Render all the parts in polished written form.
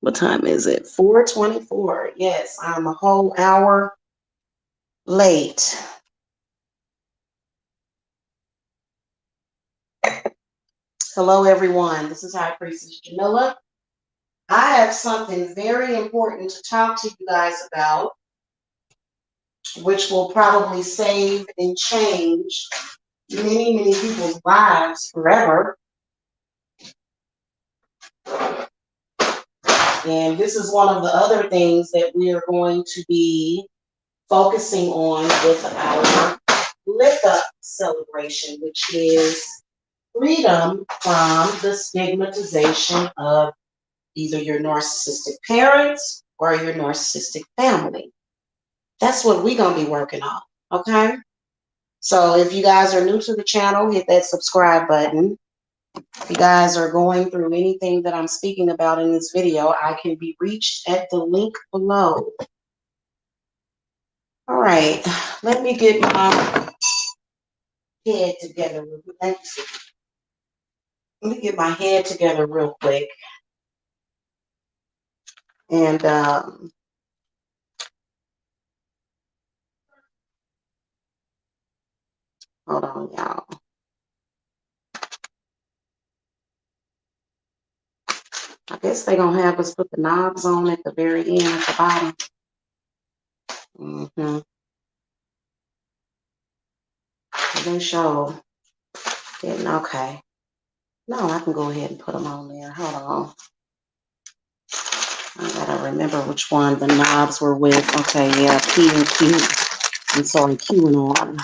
What time is it? 4:24. Yes, I'm a whole hour late. Hello, everyone. This is High Priestess Jamila. I have something very important to talk to you guys about, which will probably save and change many, many people's lives forever. And this is one of the other things that we are going to be focusing on with our Lift Up celebration, which is freedom from the stigmatization of either your narcissistic parents or your narcissistic family. That's what we're going to be working on, okay? So if you guys are new to the channel, hit that subscribe button. If you guys are going through anything that I'm speaking about in this video, I can be reached at the link below. All right, let me get my head together. Let me get my head together real quick. And hold on, y'all. I guess they're going to have us put the knobs on at the very end at the bottom. They show. Okay. No, I can go ahead and put them on there. Hold on. I got to remember which one the knobs were with. Okay, yeah, P and Q. I'm sorry, Q and R.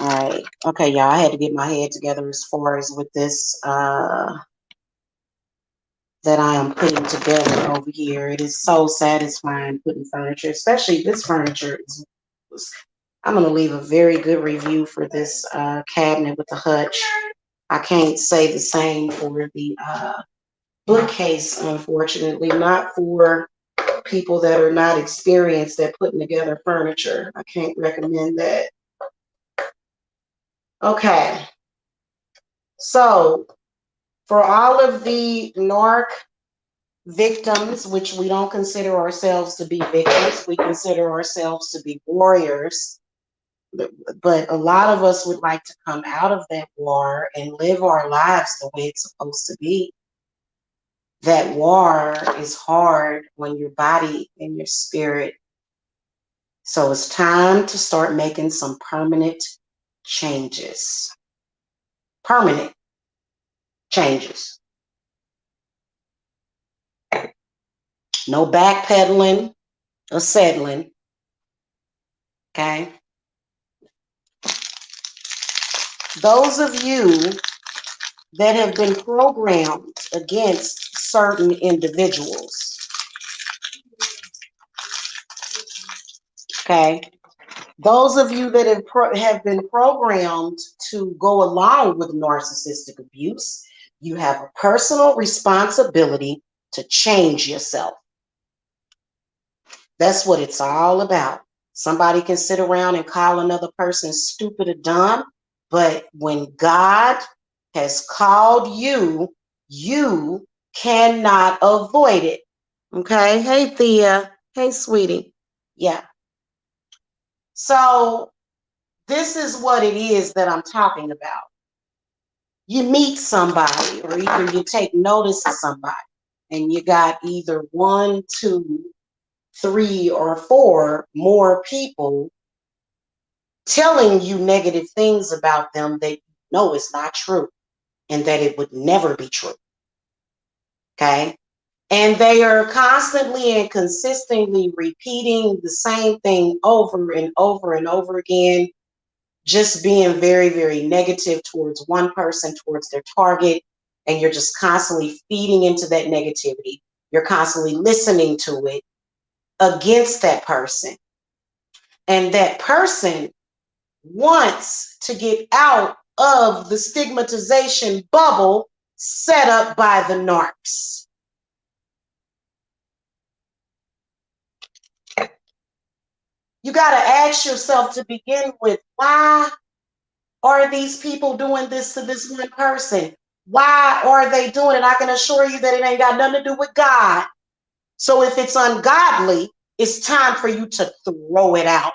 All right. Okay, y'all, I had to get my head together as far as with this that I am putting together over here. It is so satisfying putting furniture, especially this furniture. I'm going to leave a very good review for this cabinet with the hutch. I can't say the same for the bookcase, unfortunately, not for people that are not experienced at putting together furniture. I can't recommend that. Okay. So for all of the narc victims, which we don't consider ourselves to be victims, we consider ourselves to be warriors. But a lot of us would like to come out of that war and live our lives the way it's supposed to be. That war is hard on your body and your spirit. So it's time to start making some permanent changes. Permanent changes. No backpedaling or settling. Okay? Those of you that have been programmed against certain individuals, okay? Those of you that have been programmed to go along with narcissistic abuse, you have a personal responsibility to change yourself. That's what it's all about. Somebody can sit around and call another person stupid or dumb, but when God has called you, you cannot avoid it. Okay? Hey, Thea. Hey, sweetie. Yeah. So this is what it is that I'm talking about. You meet somebody, or either you take notice of somebody, and you got either 1, 2, 3, or 4 more people telling you negative things about them that you know is not true and that it would never be true. Okay? And they are constantly and consistently repeating the same thing over and over and over again, just being very, very negative towards one person, towards their target, and you're just constantly feeding into that negativity. You're constantly listening to it against that person. And that person wants to get out of the stigmatization bubble set up by the narcs. You got to ask yourself to begin with, why are these people doing this to this one person? Why are they doing it? I can assure you that it ain't got nothing to do with God. So if it's ungodly, it's time for you to throw it out.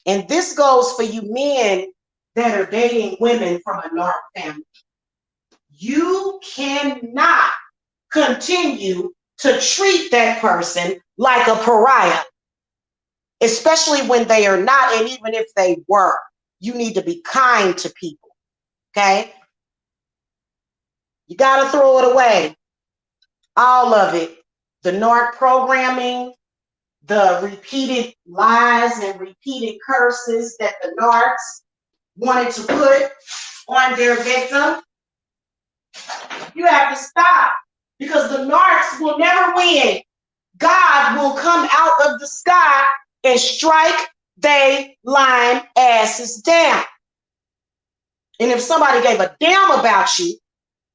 And this goes for you men that are dating women from a narc family. You cannot continue to treat that person like a pariah, especially when they are not. And even if they were, you need to be kind to people. Okay? You got to throw it away. All of it. The narc programming, the repeated lies and repeated curses that the narcs wanted to put on their victim. You have to stop, because the narcs will never win. God will come out of the sky and strike they lying asses down. And if somebody gave a damn about you,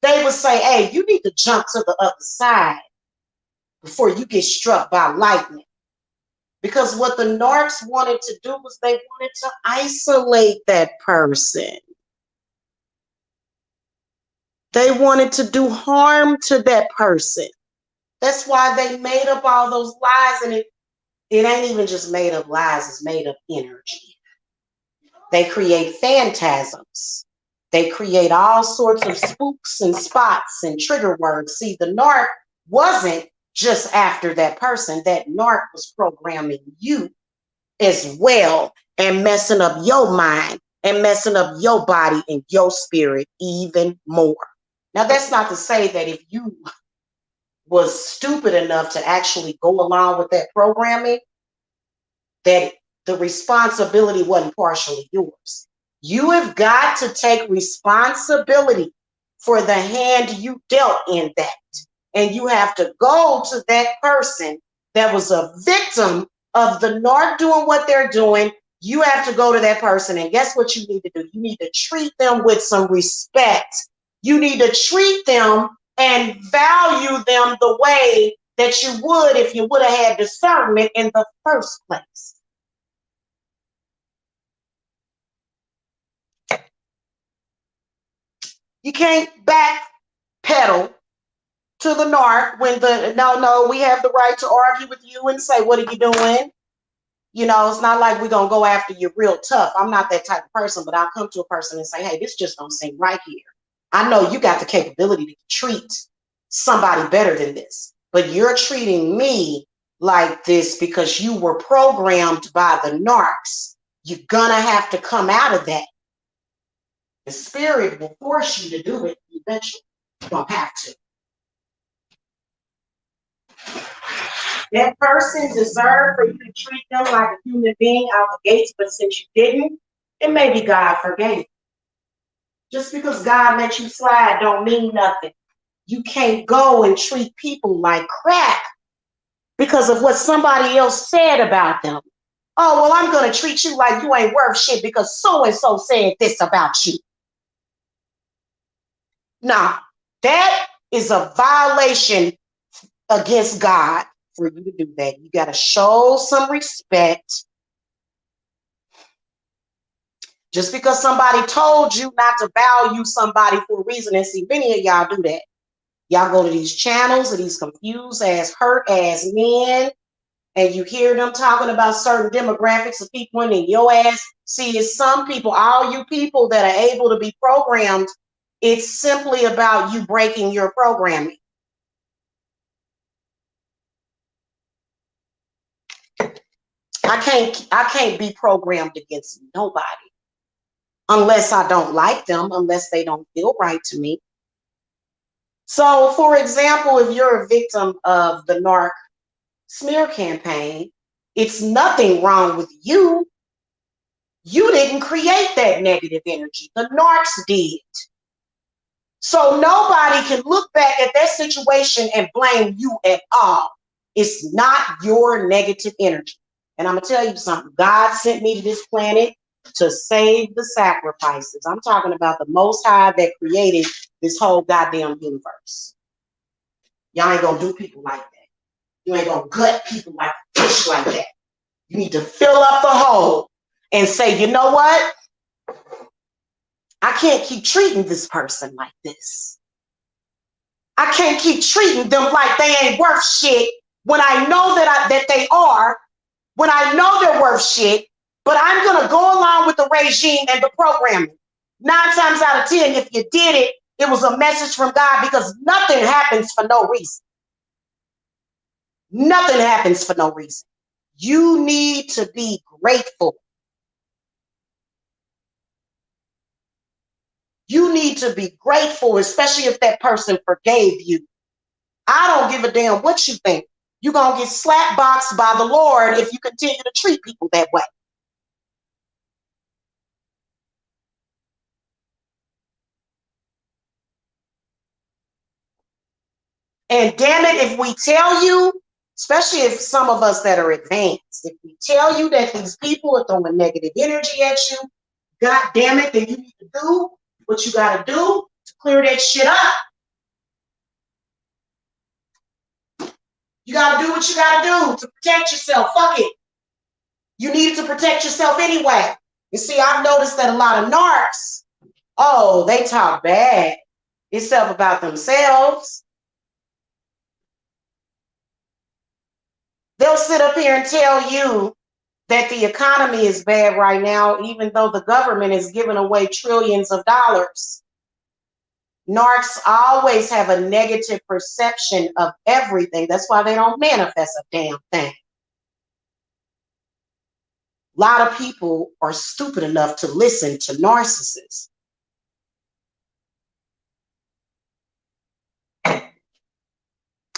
they would say, hey, you need to jump to the other side before you get struck by lightning. Because what the narcs wanted to do was they wanted to isolate that person. They wanted to do harm to that person. That's why they made up all those lies. And it ain't even just made up lies, it's made up energy. They create phantasms. They create all sorts of spooks and spots and trigger words. See, the narc wasn't just after that person. That narc was programming you as well and messing up your mind and messing up your body and your spirit even more. Now, that's not to say that if you was stupid enough to actually go along with that programming, that the responsibility wasn't partially yours. You have got to take responsibility for the hand you dealt in that. And you have to go to that person that was a victim of the narc doing what they're doing. You have to go to that person, and guess what you need to do? You need to treat them with some respect. You need to treat them and value them the way that you would if you would have had discernment in the first place. You can't backpedal to the narc when no, we have the right to argue with you and say, what are you doing? You know, it's not like we're going to go after you real tough. I'm not that type of person, but I'll come to a person and say, hey, this just don't seem right here. I know you got the capability to treat somebody better than this, but you're treating me like this because you were programmed by the narcs. You're going to have to come out of that. The spirit will force you to do it eventually. You're going to have to. That person deserved for you to treat them like a human being out the gates, but since you didn't, it may be God forgave. Just because God let you slide don't mean nothing. You can't go and treat people like crap because of what somebody else said about them. Oh, well, I'm going to treat you like you ain't worth shit because so-and-so said this about you. Nah, that is a violation against God for you to do that. You got to show some respect. Just because somebody told you not to value somebody for a reason, and see, many of y'all do that. Y'all go to these channels of these confused ass, hurt ass men, and you hear them talking about certain demographics of people in your ass. See, it's some people, all you people that are able to be programmed, it's simply about you breaking your programming. I can't be programmed against nobody unless I don't like them, unless they don't feel right to me. So, for example, if you're a victim of the narc smear campaign, it's nothing wrong with you. You didn't create that negative energy. The narcs did. So nobody can look back at that situation and blame you at all. It's not your negative energy. And I'm going to tell you something. God sent me to this planet to save the sacrifices. I'm talking about the Most High that created this whole goddamn universe. Y'all ain't going to do people like that. You ain't going to gut people like fish like that. You need to fill up the hole and say, you know what? I can't keep treating this person like this. I can't keep treating them like they ain't worth shit when I know that they are, when I know they're worth shit, but I'm going to go along with the regime and the programming. 9 times out of 10, if you did it, it was a message from God, because nothing happens for no reason. Nothing happens for no reason. You need to be grateful. You need to be grateful, especially if that person forgave you. I don't give a damn what you think. You're going to get slapboxed by the Lord if you continue to treat people that way. And damn it, if we tell you, especially if some of us that are advanced, if we tell you that these people are throwing negative energy at you, God damn it, then you need to do what you got to do to clear that shit up. You got to do what you got to do to protect yourself. Fuck it. You need to protect yourself anyway. You see, I've noticed that a lot of narcs, oh, they talk bad. It's stuff about themselves. They'll sit up here and tell you that the economy is bad right now, even though the government is giving away trillions of dollars. Narcs always have a negative perception of everything. That's why they don't manifest a damn thing. A lot of people are stupid enough to listen to narcissists.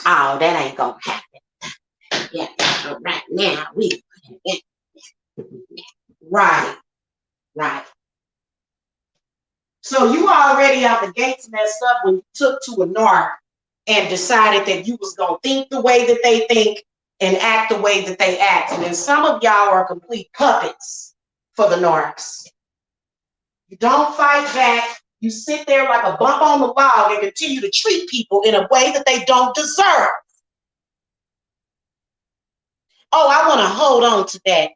Oh, that ain't gonna happen. Yeah, right now right. So you already out the gates messed up when you took to a narc and decided that you was gonna think the way that they think and act the way that they act. And then some of y'all are complete puppets for the narcs. You don't fight back. You sit there like a bump on the log and continue to treat people in a way that they don't deserve. Oh, I want to hold on to that.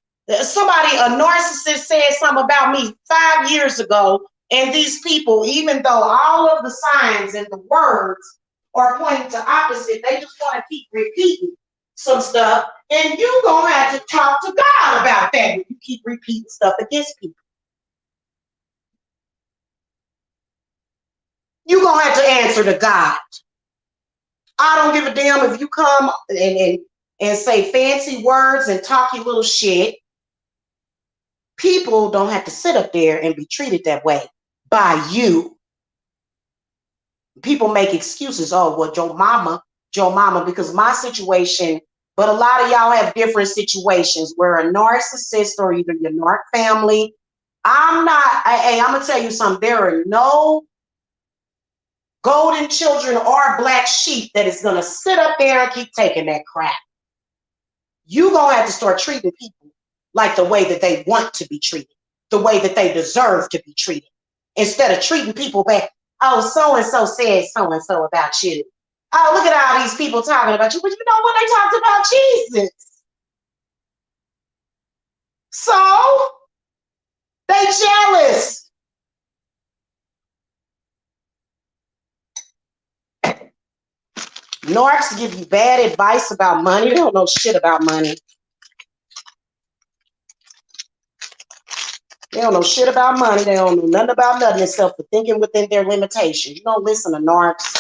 Somebody, a narcissist, said something about me 5 years ago, and these people, even though all of the signs and the words are pointing to opposite, they just want to keep repeating some stuff, and you're going to have to talk to God about that when you keep repeating stuff against people. You're going to have to answer to God. I don't give a damn if you come and say fancy words and talk your little shit. People don't have to sit up there and be treated that way by you. People make excuses. Oh, well, Joe Mama, because my situation, but a lot of y'all have different situations where a narcissist or either your narc family. I'm going to tell you something. There are no golden children or black sheep that is going to sit up there and keep taking that crap. You're going to have to start treating people like the way that they want to be treated, the way that they deserve to be treated, instead of treating people back. Oh, so-and-so said so-and-so about you. Oh, look at all these people talking about you. But you know what? They talked about Jesus. So they jealous. Narcs give you bad advice about money. They don't know shit about money. They don't know shit about money. They don't know nothing about nothing except for thinking within their limitations. You don't listen to narcs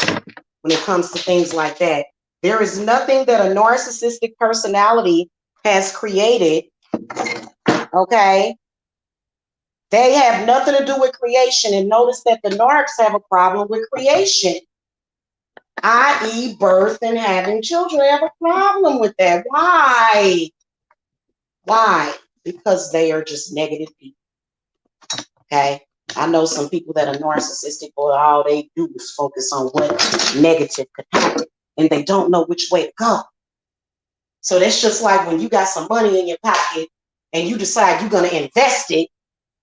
when it comes to things like that. There is nothing that a narcissistic personality has created, okay? They have nothing to do with creation. And notice that the narcs have a problem with creation, i.e. birth and having children. They have a problem with that. Why? Why? Because they are just negative people. Okay, I know some people that are narcissistic, but all they do is focus on what negative could happen, and they don't know which way to go. So that's just like when you got some money in your pocket and you decide you're going to invest it.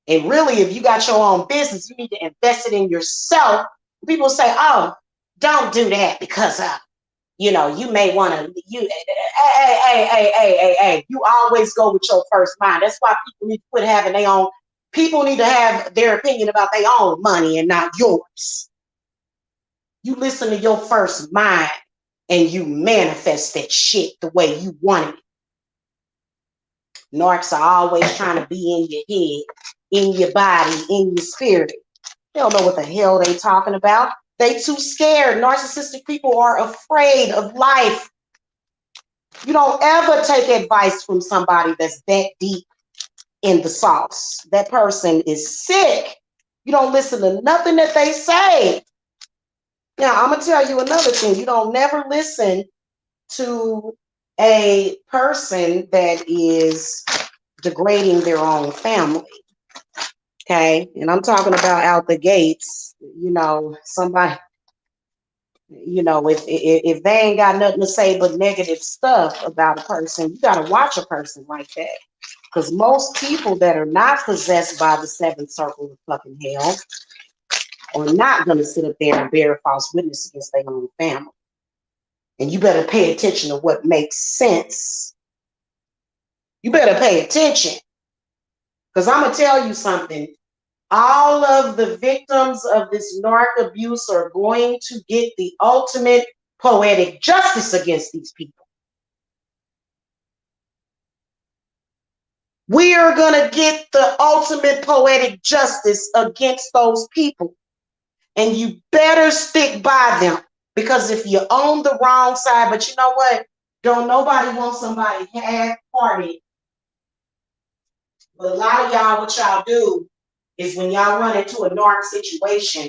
And really, if you got your own business, you need to invest it in yourself. People say, "Oh, don't do that because you know, you may want to." Hey. You always go with your first mind. That's why people need to quit having their own. People need to have their opinion about their own money and not yours. You listen to your first mind and you manifest that shit the way you want it. Narcs are always trying to be in your head, in your body, in your spirit. They don't know what the hell they talking about. They too scared. Narcissistic people are afraid of life. You don't ever take advice from somebody that's that deep in the sauce. That person is sick. You don't listen to nothing that they say. Now, I'm going to tell you another thing. You don't never listen to a person that is degrading their own family. Okay? And I'm talking about out the gates, somebody, if they ain't got nothing to say but negative stuff about a person, you got to watch a person like that. Because most people that are not possessed by the seventh circle of fucking hell are not going to sit up there and bear false witness against their own family. And you better pay attention to what makes sense. You better pay attention. Because I'm going to tell you something. All of the victims of this narc abuse are going to get the ultimate poetic justice against these people. We are going to get the ultimate poetic justice against those people. And you better stick by them. Because if you're on the wrong side, but you know what? Don't nobody want somebody half-hearted. But a lot of y'all, what y'all do is when y'all run into a narc situation,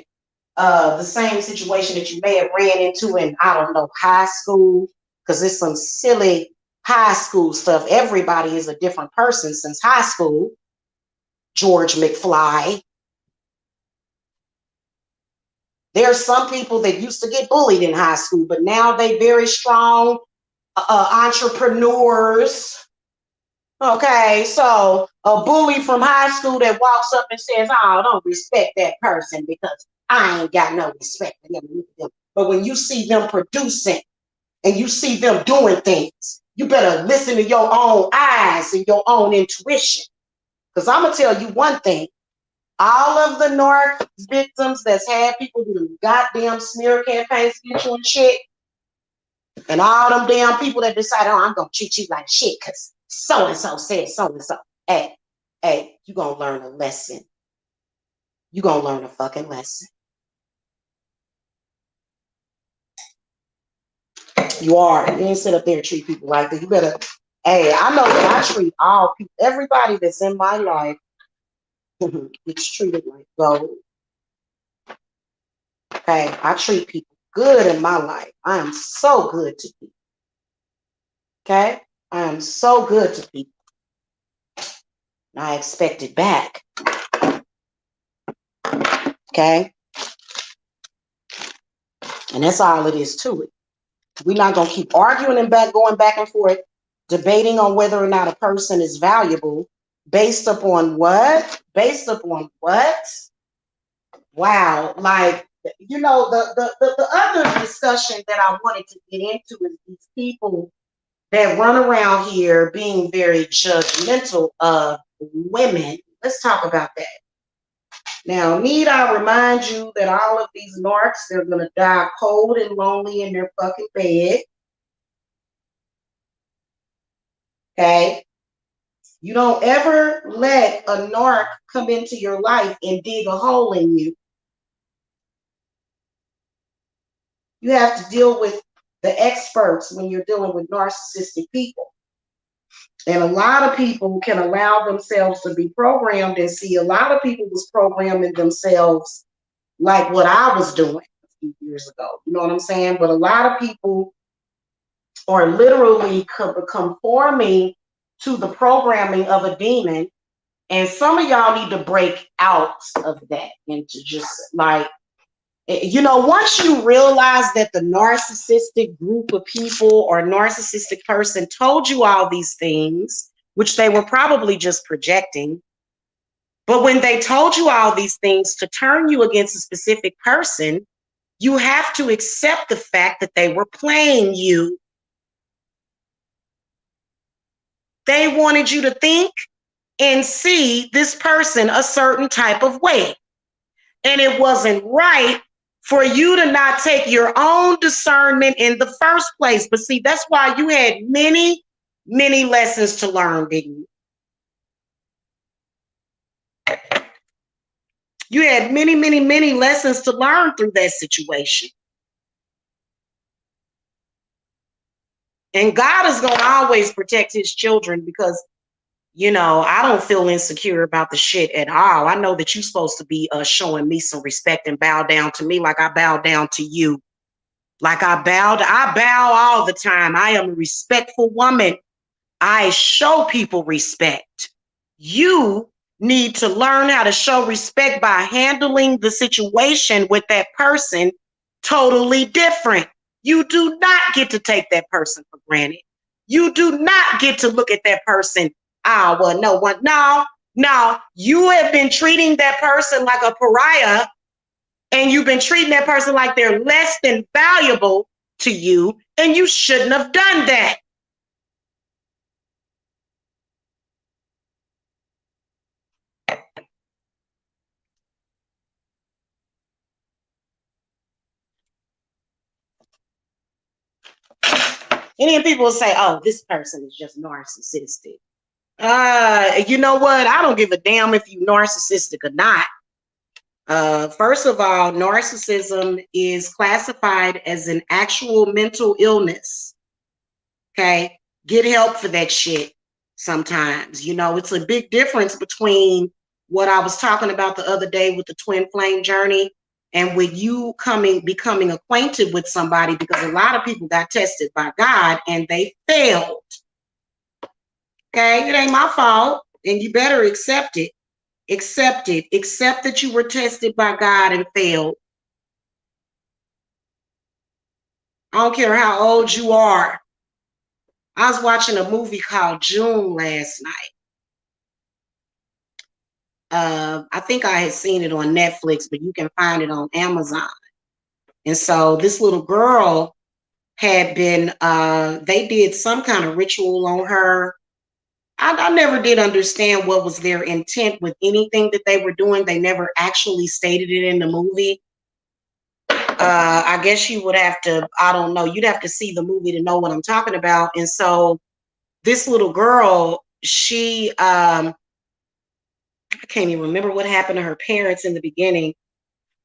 the same situation that you may have ran into in, I don't know, high school, because it's some silly high school stuff. Everybody is a different person since high school. George McFly. There are some people that used to get bullied in high school, but now they very strong entrepreneurs. Okay, so a bully from high school that walks up and says, "Oh, don't respect that person because I ain't got no respect for them." But when you see them producing and you see them doing things, you better listen to your own eyes and your own intuition. Because I'm going to tell you one thing. All of the narc victims that's had people do goddamn smear campaigns against you and shit, and all them damn people that decide, "Oh, I'm going to treat you like shit because so-and-so said so-and-so." Hey, you going to learn a lesson. You going to learn a fucking lesson. You are. You ain't sit up there and treat people like that. You better, I know that I treat all people, everybody that's in my life, it's treated like gold. Okay, I treat people good in my life. I am so good to people. Okay, I am so good to people. And I expect it back. Okay, and that's all it is to it. We're not gonna keep arguing and going back and forth, debating on whether or not a person is valuable based upon what? Based upon what? Wow, like the other discussion that I wanted to get into is these people that run around here being very judgmental of women. Let's talk about that. Now, need I remind you that all of these narcs, they're going to die cold and lonely in their fucking bed. Okay? You don't ever let a narc come into your life and dig a hole in you. You have to deal with the experts when you're dealing with narcissistic people. And a lot of people can allow themselves to be programmed and see a lot of people was programming themselves like what I was doing a few years ago. You know what I'm saying? But a lot of people are literally conforming to the programming of a demon. And some of y'all need to break out of that and to just once you realize that the narcissistic group of people or narcissistic person told you all these things, which they were probably just projecting, but when they told you all these things to turn you against a specific person, you have to accept the fact that they were playing you. They wanted you to think and see this person a certain type of way. And it wasn't right for you to not take your own discernment in the first place. But see, that's why you had many, many lessons to learn, didn't you? You had many, many, many lessons to learn through that situation. And God is going to always protect his children because, you know, I don't feel insecure about the shit at all. I know that you're supposed to be showing me some respect and bow down to me like I bow down to you. Like I bow all the time. I am a respectful woman. I show people respect. You need to learn how to show respect by handling the situation with that person totally different. You do not get to take that person for granted. You do not get to look at that person. No. You have been treating that person like a pariah, and you've been treating that person like they're less than valuable to you, and you shouldn't have done that. And people will say, oh, this person is just narcissistic. You know what? I don't give a damn if you narcissistic or not. First of all, narcissism is classified as an actual mental illness. Okay. Get help for that shit sometimes. You know, it's a big difference between what I was talking about the other day with the twin flame journey and with you becoming acquainted with somebody, because a lot of people got tested by God and they failed. Okay, it ain't my fault, and you better accept it. Accept it. Accept that you were tested by God and failed. I don't care how old you are. I was watching a movie called June last night. I think I had seen it on Netflix, but you can find it on Amazon. And so this little girl had been, they did some kind of ritual on her. I never did understand what was their intent with anything that they were doing. They never actually stated it in the movie. I guess you would have to, I don't know, you'd have to see the movie to know what I'm talking about. And so this little girl, she, I can't even remember what happened to her parents in the beginning.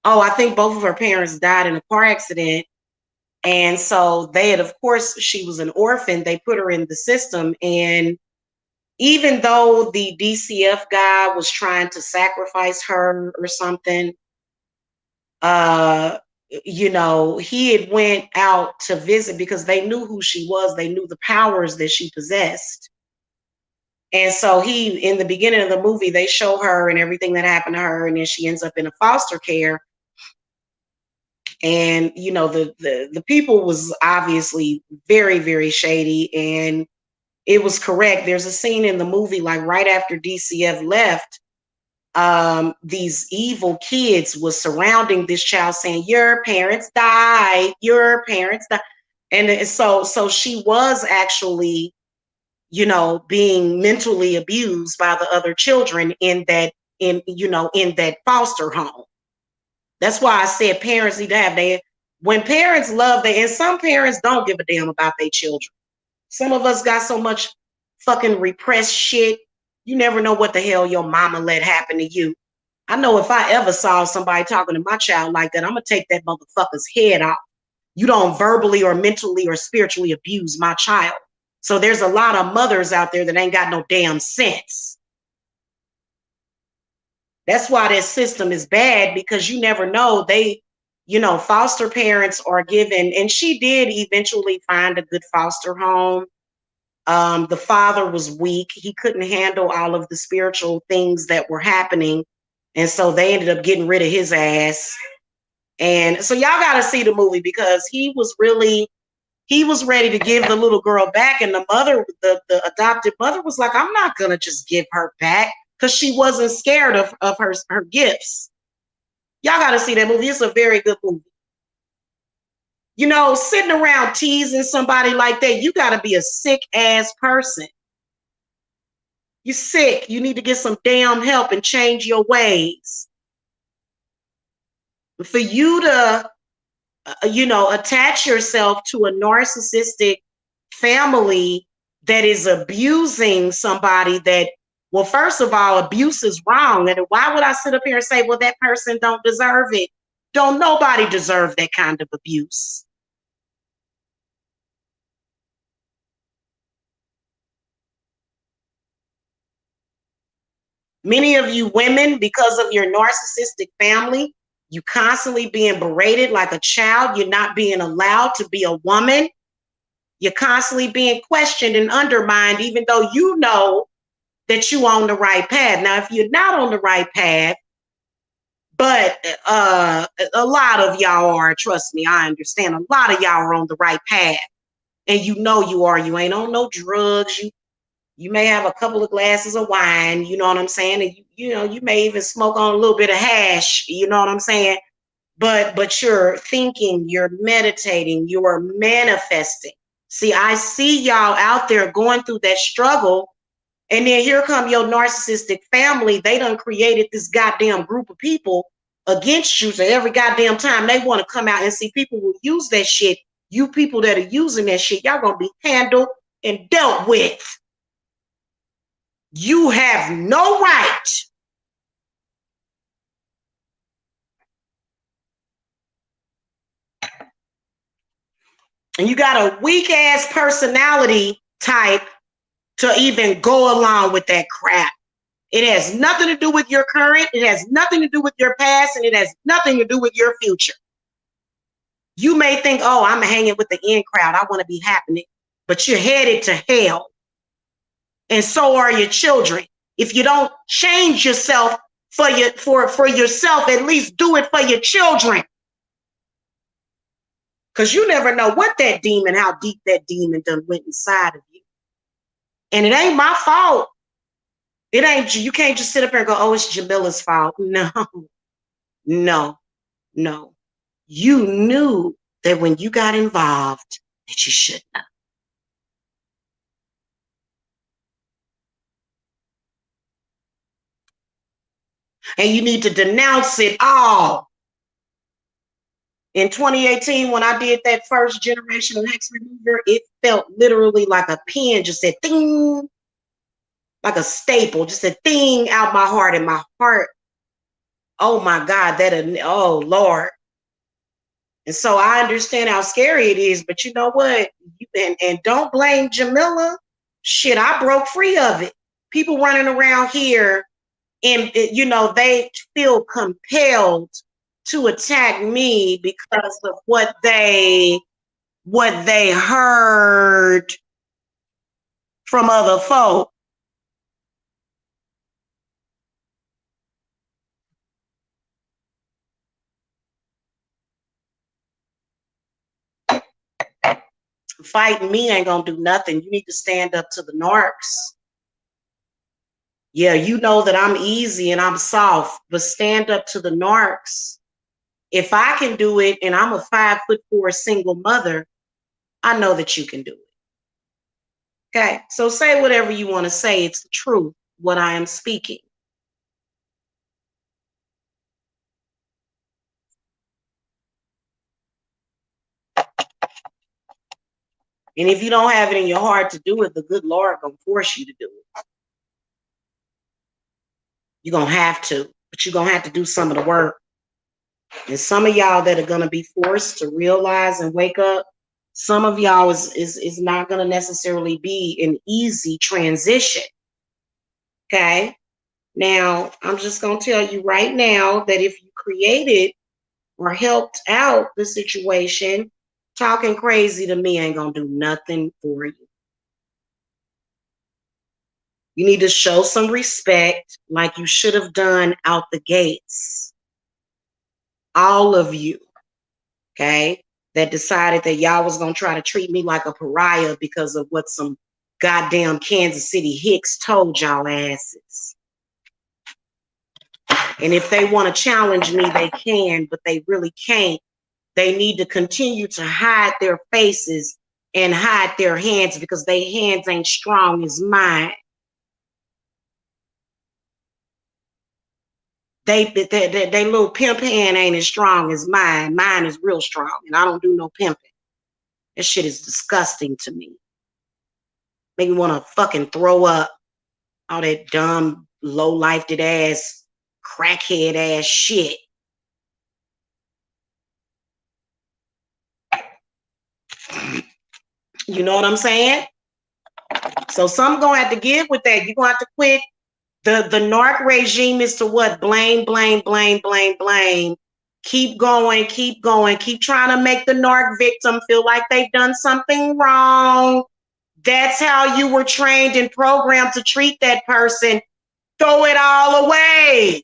Oh, I think both of her parents died in a car accident. And so they had, of course, she was an orphan. They put her in the system. And even though the DCF guy was trying to sacrifice her or something, you know, he had went out to visit because they knew who she was. They knew the powers that she possessed. And so he, in the beginning of the movie, they show her and everything that happened to her, and then she ends up in a foster care. And you know, the people was obviously very, very shady, and it was correct. There's a scene in the movie, like right after DCF left, these evil kids was surrounding this child saying, your parents died, your parents died. And so she was actually, you know, being mentally abused by the other children in that, in that foster home. That's why I said parents need to have when parents love and some parents don't give a damn about their children. Some of us got so much fucking repressed shit. You never know what the hell your mama let happen to you. I know if I ever saw somebody talking to my child like that, I'm going to take that motherfucker's head off. You don't verbally or mentally or spiritually abuse my child. So there's a lot of mothers out there that ain't got no damn sense. That's why this system is bad, because you never know. They, you know, foster parents are given, and she did eventually find a good foster home. The father was weak. He couldn't handle all of the spiritual things that were happening. And so they ended up getting rid of his ass. And so y'all got to see the movie, because he was ready to give the little girl back. And the mother, the adopted mother, was like, I'm not going to just give her back, because she wasn't scared of her gifts. Y'all got to see that movie. It's a very good movie. You know, sitting around teasing somebody like that, you got to be a sick ass person. You're sick. You need to get some damn help and change your ways. For you to, attach yourself to a narcissistic family that is abusing somebody that, well, first of all, abuse is wrong. And why would I sit up here and say, well, that person don't deserve it? Don't nobody deserve that kind of abuse. Many of you women, because of your narcissistic family, you constantly being berated like a child. You're not being allowed to be a woman. You're constantly being questioned and undermined, even though you know that you're on the right path. Now, if you're not on the right path, but a lot of y'all are, trust me, I understand. A lot of y'all are on the right path, and you know you are. You ain't on no drugs. You may have a couple of glasses of wine, you know what I'm saying? And you may even smoke on a little bit of hash, you know what I'm saying? But you're thinking, you're meditating, you're manifesting. See, I see y'all out there going through that struggle, and then here come your narcissistic family. They done created this goddamn group of people against you. So every goddamn time they want to come out and see people will use that shit, you people that are using that shit, y'all gonna be handled and dealt with. You have no right. And you got a weak ass personality type to even go along with that crap. It has nothing to do with your current, it has nothing to do with your past, and it has nothing to do with your future. You may think, oh, I'm hanging with the in crowd, I want to be happening, but you're headed to hell. And so are your children. If you don't change yourself for yourself, at least do it for your children. Because you never know what that demon, how deep that demon done went inside of you. And it ain't my fault. It ain't, you can't just sit up there and go, oh, it's Jamila's fault. No, no, no. You knew that when you got involved that you shouldn't have. And you need to denounce it all. In 2018, when I did that first generational hex remover, it felt literally like a pen just said ding, like a staple, just a thing out my heart. And my heart, oh my God, oh Lord. And so I understand how scary it is, but you know what? And don't blame Jamila. Shit, I broke free of it. People running around here and they feel compelled to attack me because of what they heard from other folk. Fighting me ain't gonna do nothing. You need to stand up to the narcs. Yeah, you know that I'm easy and I'm soft, but stand up to the narcs. If I can do it and I'm a 5'4" single mother, I know that you can do it. Okay, so say whatever you want to say. It's the truth, what I am speaking. And if you don't have it in your heart to do it, the good Lord gonna force you to do it. You're gonna have to, but you're gonna have to do some of the work. And some of y'all that are gonna be forced to realize and wake up, some of y'all is not gonna necessarily be an easy transition. Okay. Now, I'm just gonna tell you right now that if you created or helped out the situation, talking crazy to me ain't gonna do nothing for you. You need to show some respect like you should have done out the gates. All of you, okay, that decided that y'all was going to try to treat me like a pariah because of what some goddamn Kansas City hicks told y'all asses. And if they want to challenge me, they can, but they really can't. They need to continue to hide their faces and hide their hands because their hands ain't strong as mine. They little pimp hand ain't as strong as mine. Mine is real strong, and I don't do no pimping. That shit is disgusting to me. Make me want to fucking throw up. All that dumb, low-lifed ass, crackhead ass shit. You know what I'm saying? So some gonna have to give with that. You're gonna have to quit. The narc regime is to what? Blame, blame, blame, blame, blame. Keep going, keep going, keep trying to make the narc victim feel like they've done something wrong. That's how you were trained and programmed to treat that person. Throw it all away.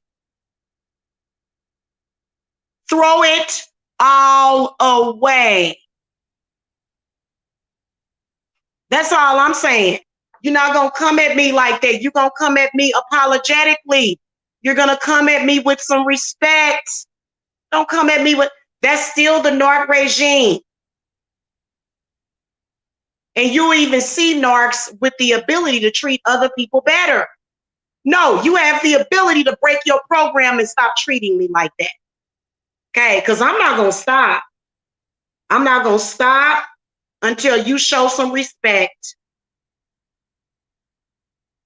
Throw it all away. That's all I'm saying. You're not going to come at me like that. You're going to come at me apologetically. You're going to come at me with some respect. Don't come at me with, that's still the narc regime. And you even see narcs with the ability to treat other people better. No, you have the ability to break your program and stop treating me like that. Okay, because I'm not going to stop. I'm not going to stop until you show some respect.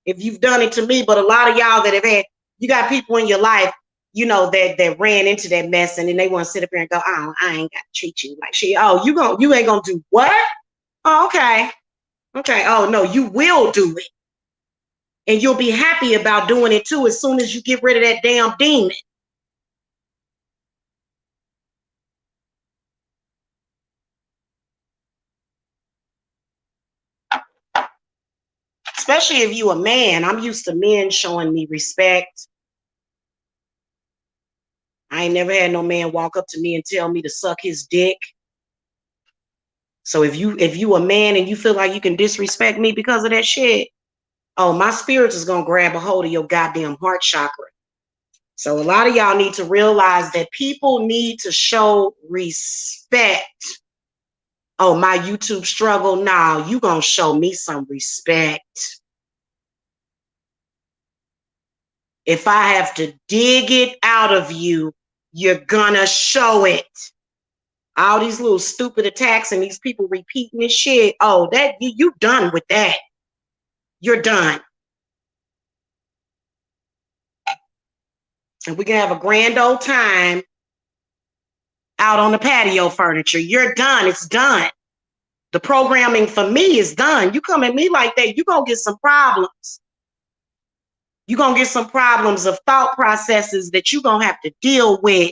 If you've done it to me, but a lot of y'all that have had, you got people in your life, you know, that ran into that mess, and then they want to sit up here and go, oh, I ain't got to treat you like shit. Oh, you ain't gonna do what? Oh, okay. Okay. Oh no, you will do it. And you'll be happy about doing it too as soon as you get rid of that damn demon. Especially if you a man. I'm used to men showing me respect. I ain't never had no man walk up to me and tell me to suck his dick. So if you a man and you feel like you can disrespect me because of that shit, oh, my spirit is gonna grab a hold of your goddamn heart chakra. So a lot of y'all need to realize that people need to show respect. Oh, my YouTube struggle. Nah, you gonna show me some respect. If I have to dig it out of you, you're gonna show it. All these little stupid attacks and these people repeating this shit. Oh, that you done with that. You're done. And we can have a grand old time out on the patio furniture. You're done. It's done. The programming for me is done. You come at me like that, you're going to get some problems. You're going to get some problems of thought processes that you're going to have to deal with.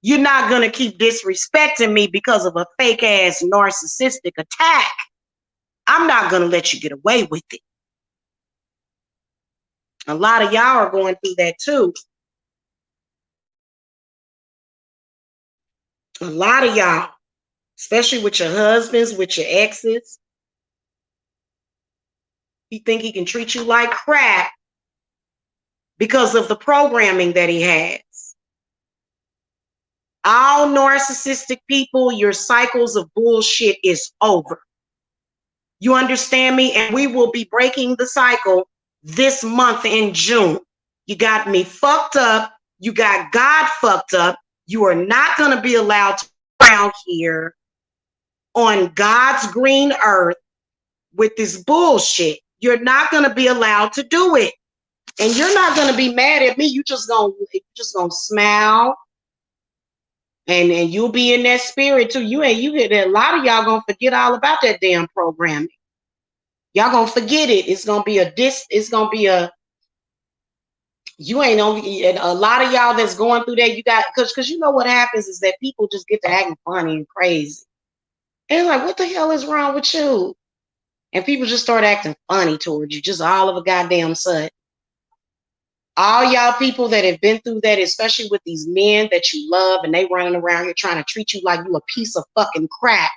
You're not going to keep disrespecting me because of a fake ass narcissistic attack. I'm not going to let you get away with it. A lot of y'all are going through that too. A lot of y'all, especially with your husbands, with your exes. He think he can treat you like crap because of the programming that he has. All narcissistic people, your cycles of bullshit is over. You understand me? And we will be breaking the cycle this month in June. You got me fucked up. You got God fucked up. You are not going to be allowed to go around here on God's green earth with this bullshit. You're not going to be allowed to do it. And you're not going to be mad at me. You just going to smile. And you'll be in that spirit too. You get a lot of y'all gonna forget all about that damn programming. Y'all gonna forget it. It's gonna be you ain't on a lot of y'all that's going through that. You got because you know what happens is that people just get to acting funny and crazy. And like, what the hell is wrong with you? And people just start acting funny towards you, just all of a goddamn sudden. All y'all people that have been through that, especially with these men that you love and they running around here trying to treat you like you a piece of fucking crap.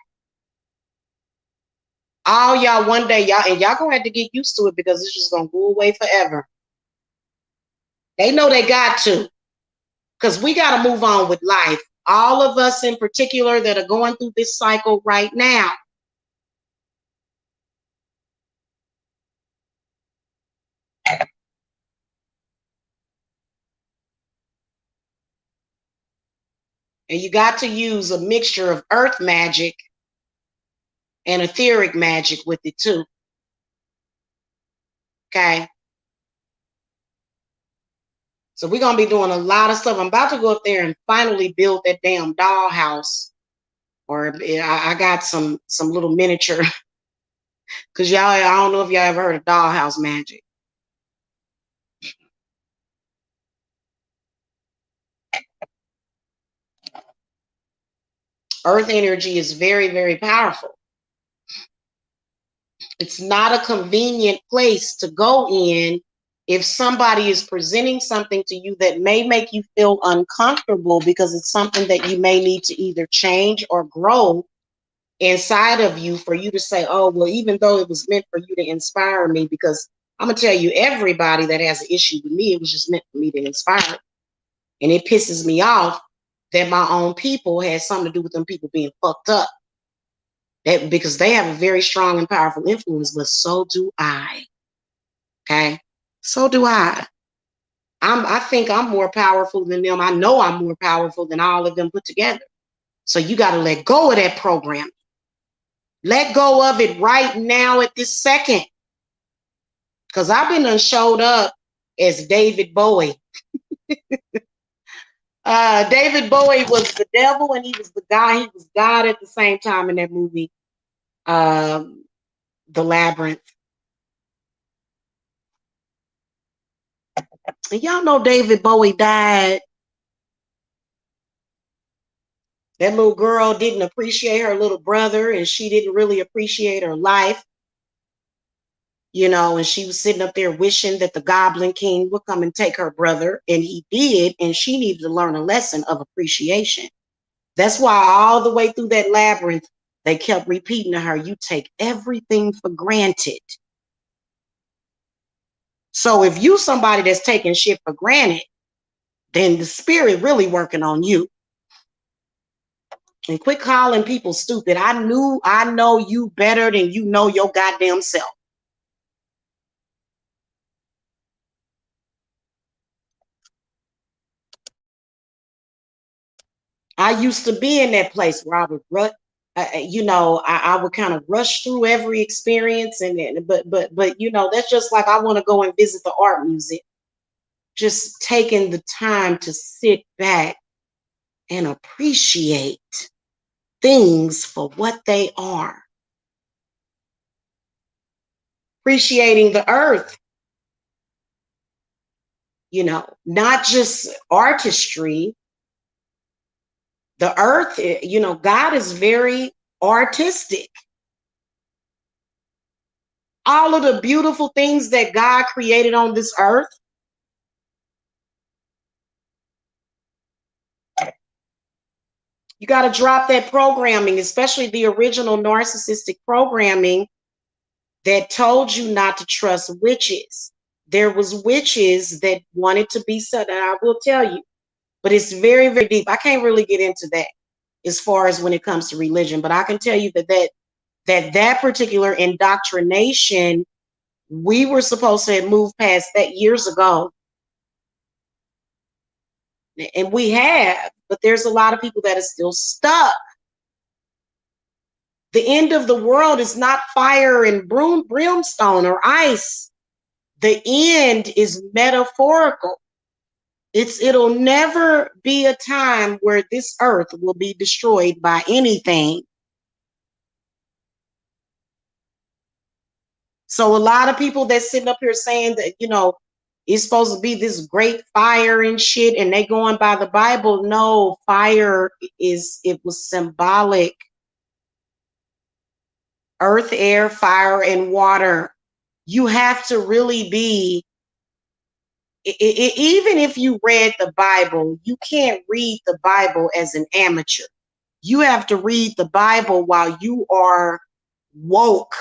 All y'all one day, y'all gonna have to get used to it because it's just gonna go away forever. They know they got to, because we got to move on with life. All of us in particular that are going through this cycle right now. And you got to use a mixture of earth magic and etheric magic with it too. Okay. So we're gonna be doing a lot of stuff. I'm about to go up there and finally build that damn dollhouse. Or I got some little miniature, because y'all, I don't know if y'all ever heard of dollhouse magic. Earth energy is very, very powerful. It's not a convenient place to go in if somebody is presenting something to you that may make you feel uncomfortable, because it's something that you may need to either change or grow inside of you, for you to say, oh, well, even though it was meant for you to inspire me, because I'm going to tell you, everybody that has an issue with me, it was just meant for me to inspire. And it pisses me off that my own people had something to do with them people being fucked up. That, because they have a very strong and powerful influence, but so do I. Okay? So do I. I think I'm more powerful than them. I know I'm more powerful than all of them put together. So you got to let go of that program. Let go of it right now at this second. Because I've been showed up as David Bowie. David Bowie was the devil and he was the guy. He was God at the same time in that movie, The Labyrinth. And y'all know David Bowie died. That little girl didn't appreciate her little brother, and she didn't really appreciate her life. You know, and she was sitting up there wishing that the Goblin King would come and take her brother, and he did, and she needed to learn a lesson of appreciation. That's why all the way through that labyrinth, they kept repeating to her, you take everything for granted. So if you somebody that's taking shit for granted, then the spirit really working on you. And quit calling people stupid. I know you better than you know your goddamn self. I used to be in that place where I would I would kind of rush through every experience, but that's just like I want to go and visit the art museum. Just taking the time to sit back and appreciate things for what they are. Appreciating the earth, not just artistry. The earth, God is very artistic. All of the beautiful things that God created on this earth, you got to drop that programming, especially the original narcissistic programming that told you not to trust witches. There was witches that wanted to be said, and I will tell you, but it's very, very deep. I can't really get into that as far as when it comes to religion, but I can tell you that particular indoctrination, we were supposed to have moved past that years ago. And we have, but there's a lot of people that are still stuck. The end of the world is not fire and brimstone or ice. The end is metaphorical. It'll never be a time where this earth will be destroyed by anything. So a lot of people that's sitting up here saying that, it's supposed to be this great fire and shit, and they going by the Bible. No, fire it was symbolic. Earth, air, fire, and water. You have to really be, even if you read the Bible, you can't read the Bible as an amateur. You have to read the Bible while you are woke.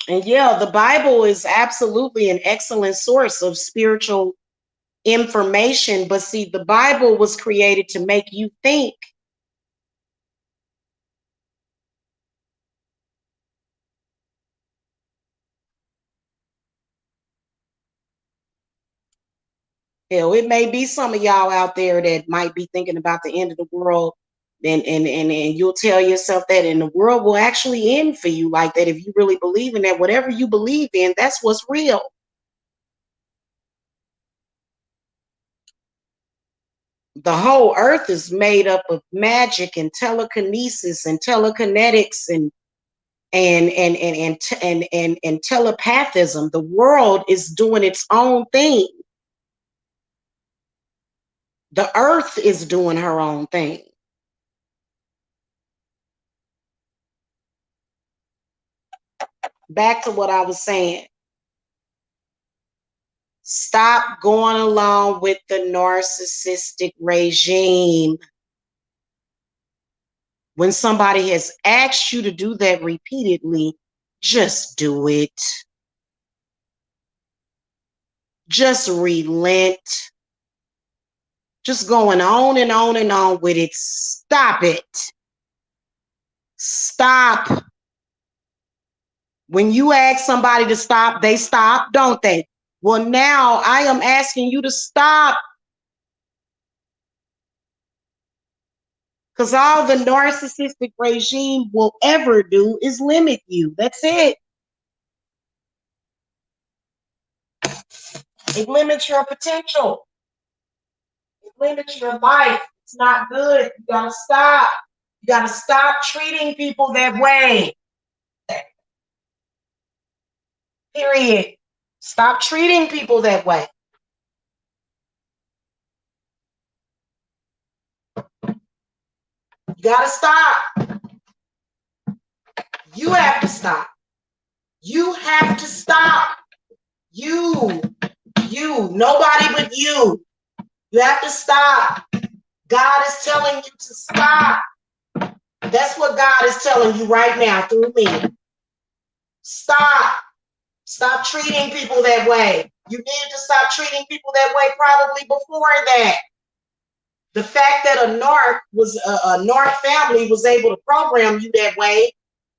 And yeah, the Bible is absolutely an excellent source of spiritual information. But see, the Bible was created to make you think. Hell, it may be some of y'all out there that might be thinking about the end of the world, and you'll tell yourself that, and the world will actually end for you like that if you really believe in that. Whatever you believe in, that's what's real. The whole earth is made up of magic and telekinesis and telekinetics and telepathism. The world is doing its own thing. The earth is doing her own thing. Back to what I was saying. Stop going along with the narcissistic regime. When somebody has asked you to do that repeatedly, just do it. Just relent. Just going on and on and on with it. Stop it. Stop. When you ask somebody to stop, they stop, don't they? Well, now I am asking you to stop. Because all the narcissistic regime will ever do is limit you. That's it. It limits your potential. It limits your life. It's not good. You gotta stop. You gotta stop treating people that way. Period. Stop treating people that way. You gotta stop. You have to stop. You have to stop. You, nobody but you. You have to stop. God is telling you to stop. That's what God is telling you right now through me. Stop. Stop treating people that way. You needed to stop treating people that way probably before that. The fact that a narc family was able to program you that way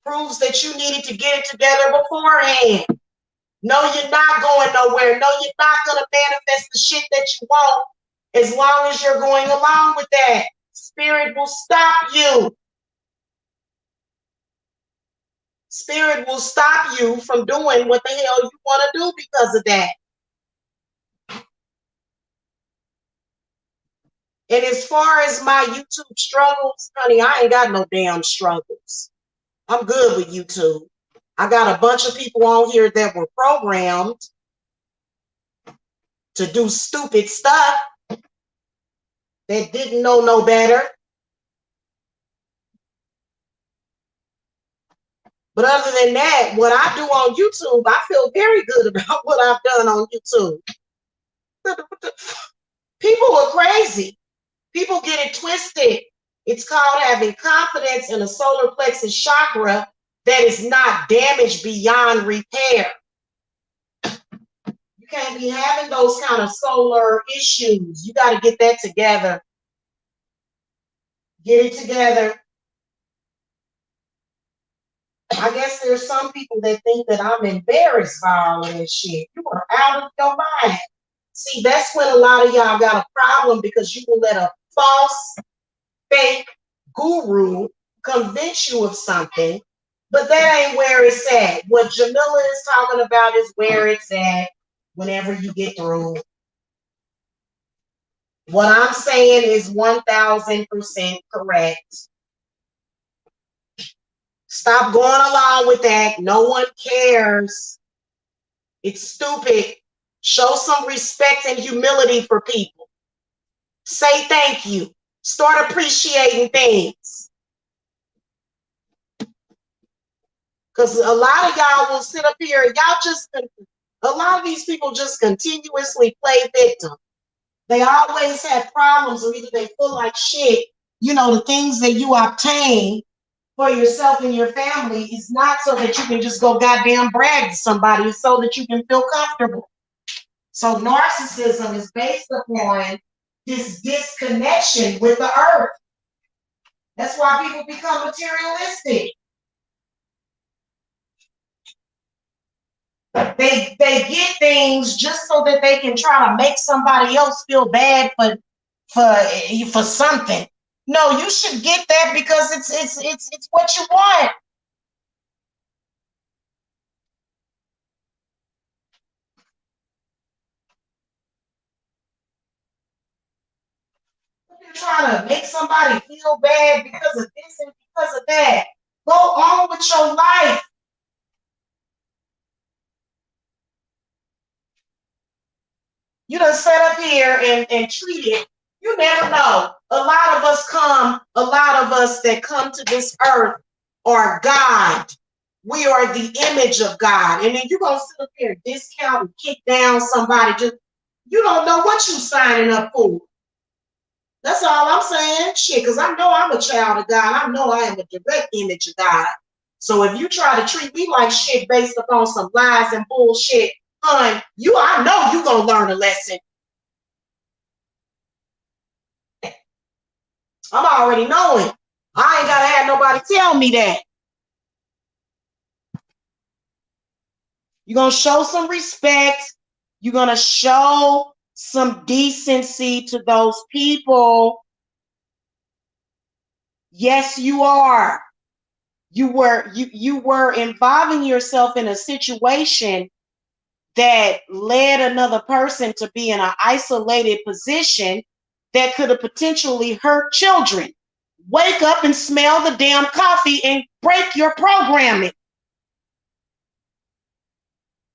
proves that you needed to get it together beforehand. No, you're not going nowhere. No, you're not going to manifest the shit that you want as long as you're going along with that. Spirit will stop you. Spirit will stop you from doing what the hell you want to do because of that. And as far as my YouTube struggles, honey, I ain't got no damn struggles. I'm good with YouTube. I got a bunch of people on here that were programmed to do stupid stuff that didn't know no better. But other than that, what I do on YouTube, I feel very good about what I've done on YouTube. People are crazy. People get it twisted. It's called having confidence in a solar plexus chakra that is not damaged beyond repair. You can't be having those kind of solar issues. You got to get that together. Get it together. I guess there's some people that think that I'm embarrassed by all of this shit. You are out of your mind. See, that's when a lot of y'all got a problem because you will let a false, fake guru convince you of something, but that ain't where it's at. What Jamila is talking about is where it's at whenever you get through. What I'm saying is 1000% correct. Stop going along with that. No one cares. It's stupid. Show some respect and humility for people. Say thank you. Start appreciating things. Because a lot of y'all will sit up here and a lot of these people just continuously play victim. They always have problems, or either they feel like shit. You know, the things that you obtain for yourself and your family is not so that you can just go goddamn brag to somebody. It's so that you can feel comfortable. So narcissism is based upon this disconnection with the earth. That's why people become materialistic. They get things just so that they can try to make somebody else feel bad for something. No, you should get that because it's what you want. You're trying to make somebody feel bad because of this and because of that. Go on with your life. You done set up here and treat it. You never know. A lot of us that come to this earth are God. We are the image of God. And then you're going to sit up here and discount and kick down somebody. You don't know what you're signing up for. That's all I'm saying. Shit, because I know I'm a child of God. I know I am a direct image of God. So if you try to treat me like shit based upon some lies and bullshit, I know you're going to learn a lesson. I'm already knowing. I ain't got to have nobody tell me that. You're going to show some respect. You're going to show some decency to those people. Yes, you are. You were involving yourself in a situation that led another person to be in an isolated position that could have potentially hurt children. Wake up and smell the damn coffee and break your programming.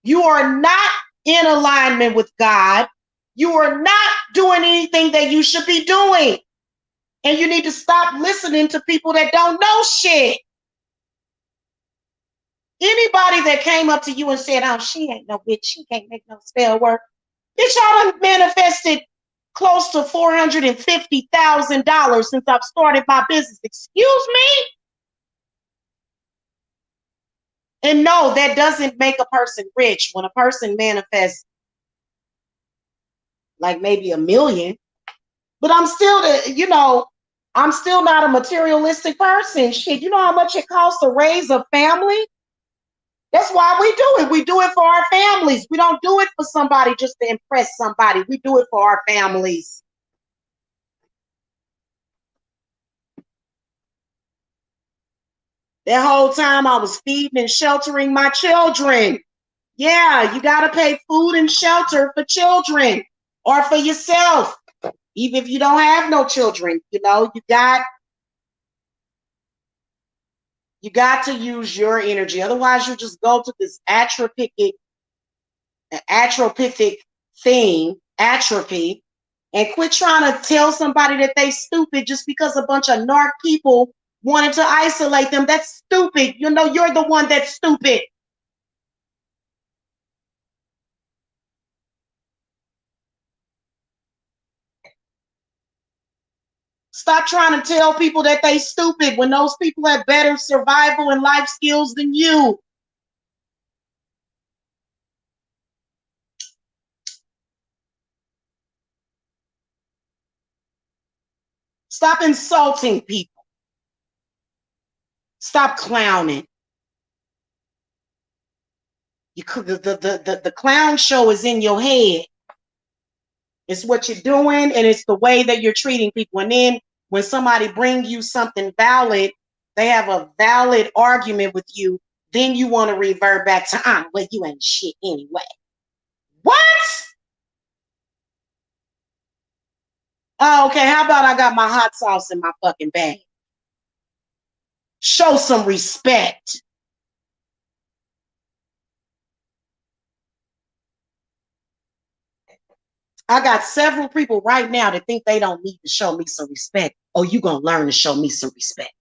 You are not in alignment with God. You are not doing anything that you should be doing. And you need to stop listening to people that don't know shit. Anybody that came up to you and said, oh, she ain't no bitch, she can't make no spell work. Bitch, I done manifested close to $450,000 since I've started my business. Excuse me? And no, that doesn't make a person rich. When a person manifests like maybe $1 million, but I'm still I'm still not a materialistic person. Shit, you know how much it costs to raise a family? That's why we do it. We do it for our families. We don't do it for somebody just to impress somebody. We do it for our families. That whole time I was feeding and sheltering my children. Yeah, you got to pay food and shelter for children or for yourself. Even if you don't have no children, you got to use your energy. Otherwise, you just go to this atrophic thing, atrophy, and quit trying to tell somebody that they stupid just because a bunch of narc people wanted to isolate them. That's stupid. You're the one that's stupid. Stop trying to tell people that they stupid when those people have better survival and life skills than you. Stop insulting people. Stop clowning. The clown show is in your head. It's what you're doing, and it's the way that you're treating people. And then when somebody brings you something valid, they have a valid argument with you, then you want to revert back to, well, you ain't shit anyway. What? Oh, okay, how about I got my hot sauce in my fucking bag? Show some respect. I got several people right now that think they don't need to show me some respect. Oh, you gonna learn to show me some respect.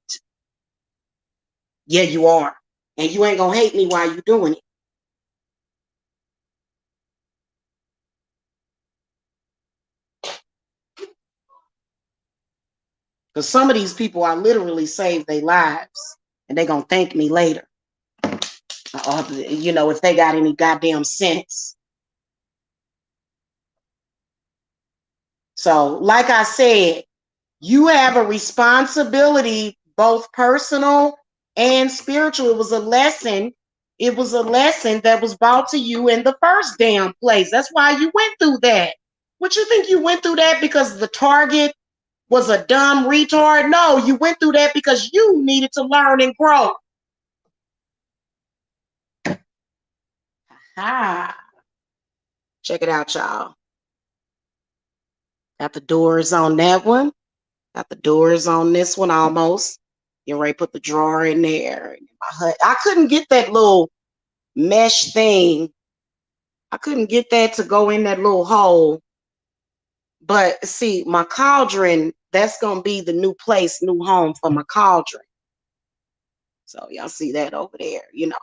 Yeah, you are. And you ain't gonna hate me while you doing it. Because some of these people I literally saved their lives, and they gonna thank me later. If they got any goddamn sense. So, like I said, you have a responsibility, both personal and spiritual. It was a lesson It was a lesson that was brought to you in the first damn place. That's why you went through that. What you think you went through that because the target was a dumb retard? No, you went through that because you needed to learn and grow. Ah, check it out, y'all. Got the doors on that one. Got the doors on this one almost. You ready to put the drawer in there. I couldn't get that little mesh thing. I couldn't get that to go in that little hole. But see, my cauldron, that's going to be the new place, new home for my cauldron. So y'all see that over there, you know.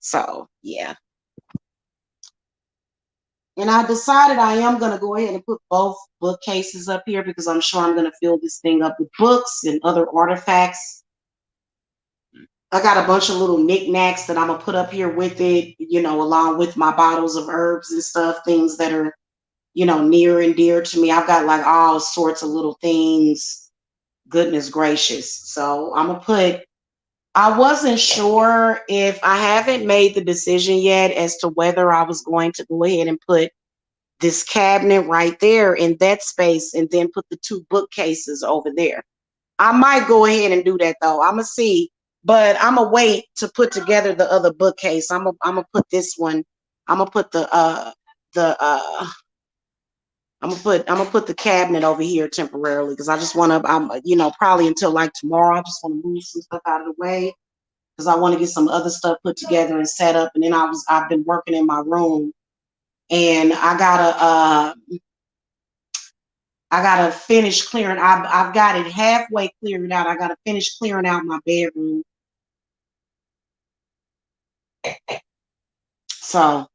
So, yeah. And I decided I am going to go ahead and put both bookcases up here because I'm sure I'm going to fill this thing up with books and other artifacts. I got a bunch of little knickknacks that I'm going to put up here with it, you know, along with my bottles of herbs and stuff, things that are, you know, near and dear to me. I've got like all sorts of little things. Goodness gracious. So I'm going to put, I wasn't sure if I haven't made the decision yet as to whether I was going to go ahead and put this cabinet right there in that space and then put the two bookcases over there. I might go ahead and do that though. I'm going to see. But I'm gonna wait to put together the other bookcase. I'm gonna put this one. I'm gonna put I'm gonna put the cabinet over here temporarily because I just want to. You know, probably until like tomorrow. I just want to move some stuff out of the way because I want to get some other stuff put together and set up. And then I've been working in my room, and I gotta finish clearing. I've got it halfway cleared out. I gotta finish clearing out my bedroom. So,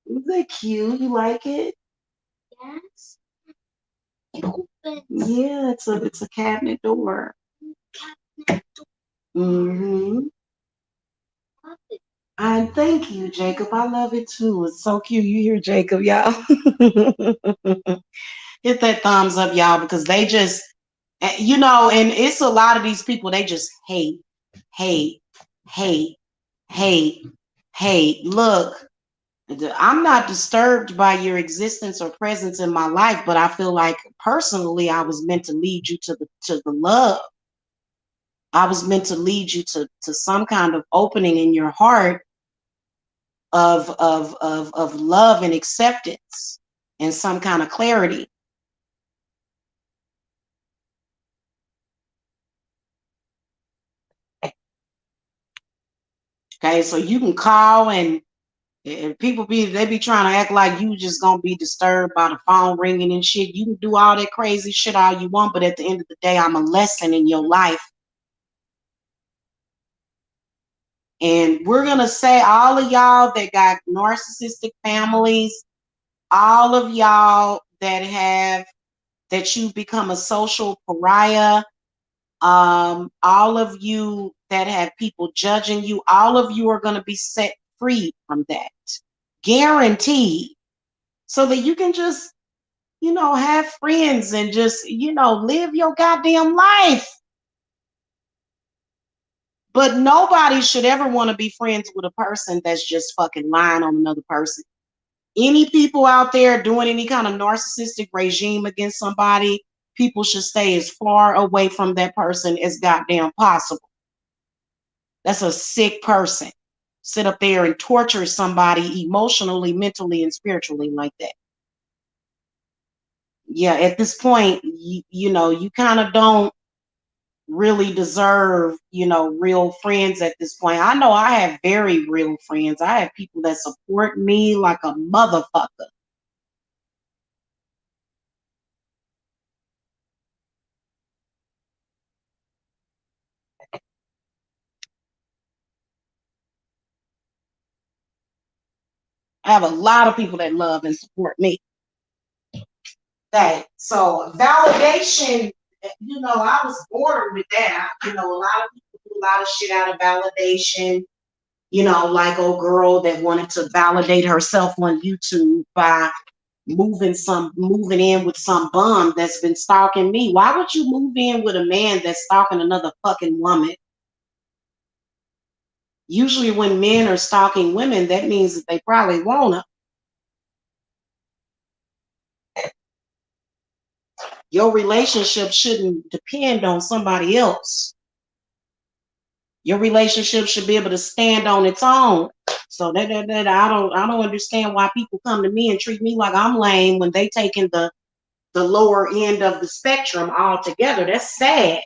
isn't that cute? You like it? Yes. It opens. Yeah, it's a cabinet door. Cabinet door. Mm-hmm. I thank you, Jacob. I love it too. It's so cute. You hear Jacob, y'all? Hit that thumbs up, y'all, because they just, you know, and it's a lot of these people, they just hate, hate, hate, hate, hate. Look, I'm not disturbed by your existence or presence in my life, but I feel like personally I was meant to lead you to the love. I was meant to lead you to some kind of opening in your heart of love and acceptance and some kind of clarity. Okay, so you can call and people they be trying to act like you just gonna be disturbed by the phone ringing and shit. You can do all that crazy shit all you want, but at the end of the day, I'm a lesson in your life. And we're gonna say all of y'all that got narcissistic families, all of y'all that you've become a social pariah, all of you that have people judging you, all of you are going to be set free from that, guaranteed, so that you can just, you know, have friends and just, you know, live your goddamn life. But nobody should ever want to be friends with a person that's just fucking lying on another person. Any people out there doing any kind of narcissistic regime against somebody, people should stay as far away from that person as goddamn possible. That's a sick person. Sit up there and torture somebody emotionally, mentally, and spiritually like that. Yeah, at this point, you know, you kind of don't really deserve, you know, real friends at this point. I know I have very real friends. I have people that support me like a motherfucker. I have a lot of people that love and support me. That so validation, you know, I was born with that. You know, a lot of people do a lot of shit out of validation. You know, like old girl that wanted to validate herself on YouTube by moving in with some bum that's been stalking me. Why would you move in with a man that's stalking another fucking woman? Usually when men are stalking women, that means that they probably want her. Your relationship shouldn't depend on somebody else. Your relationship should be able to stand on its own. So that I don't understand why people come to me and treat me like I'm lame when they taking the lower end of the spectrum altogether. That's sad.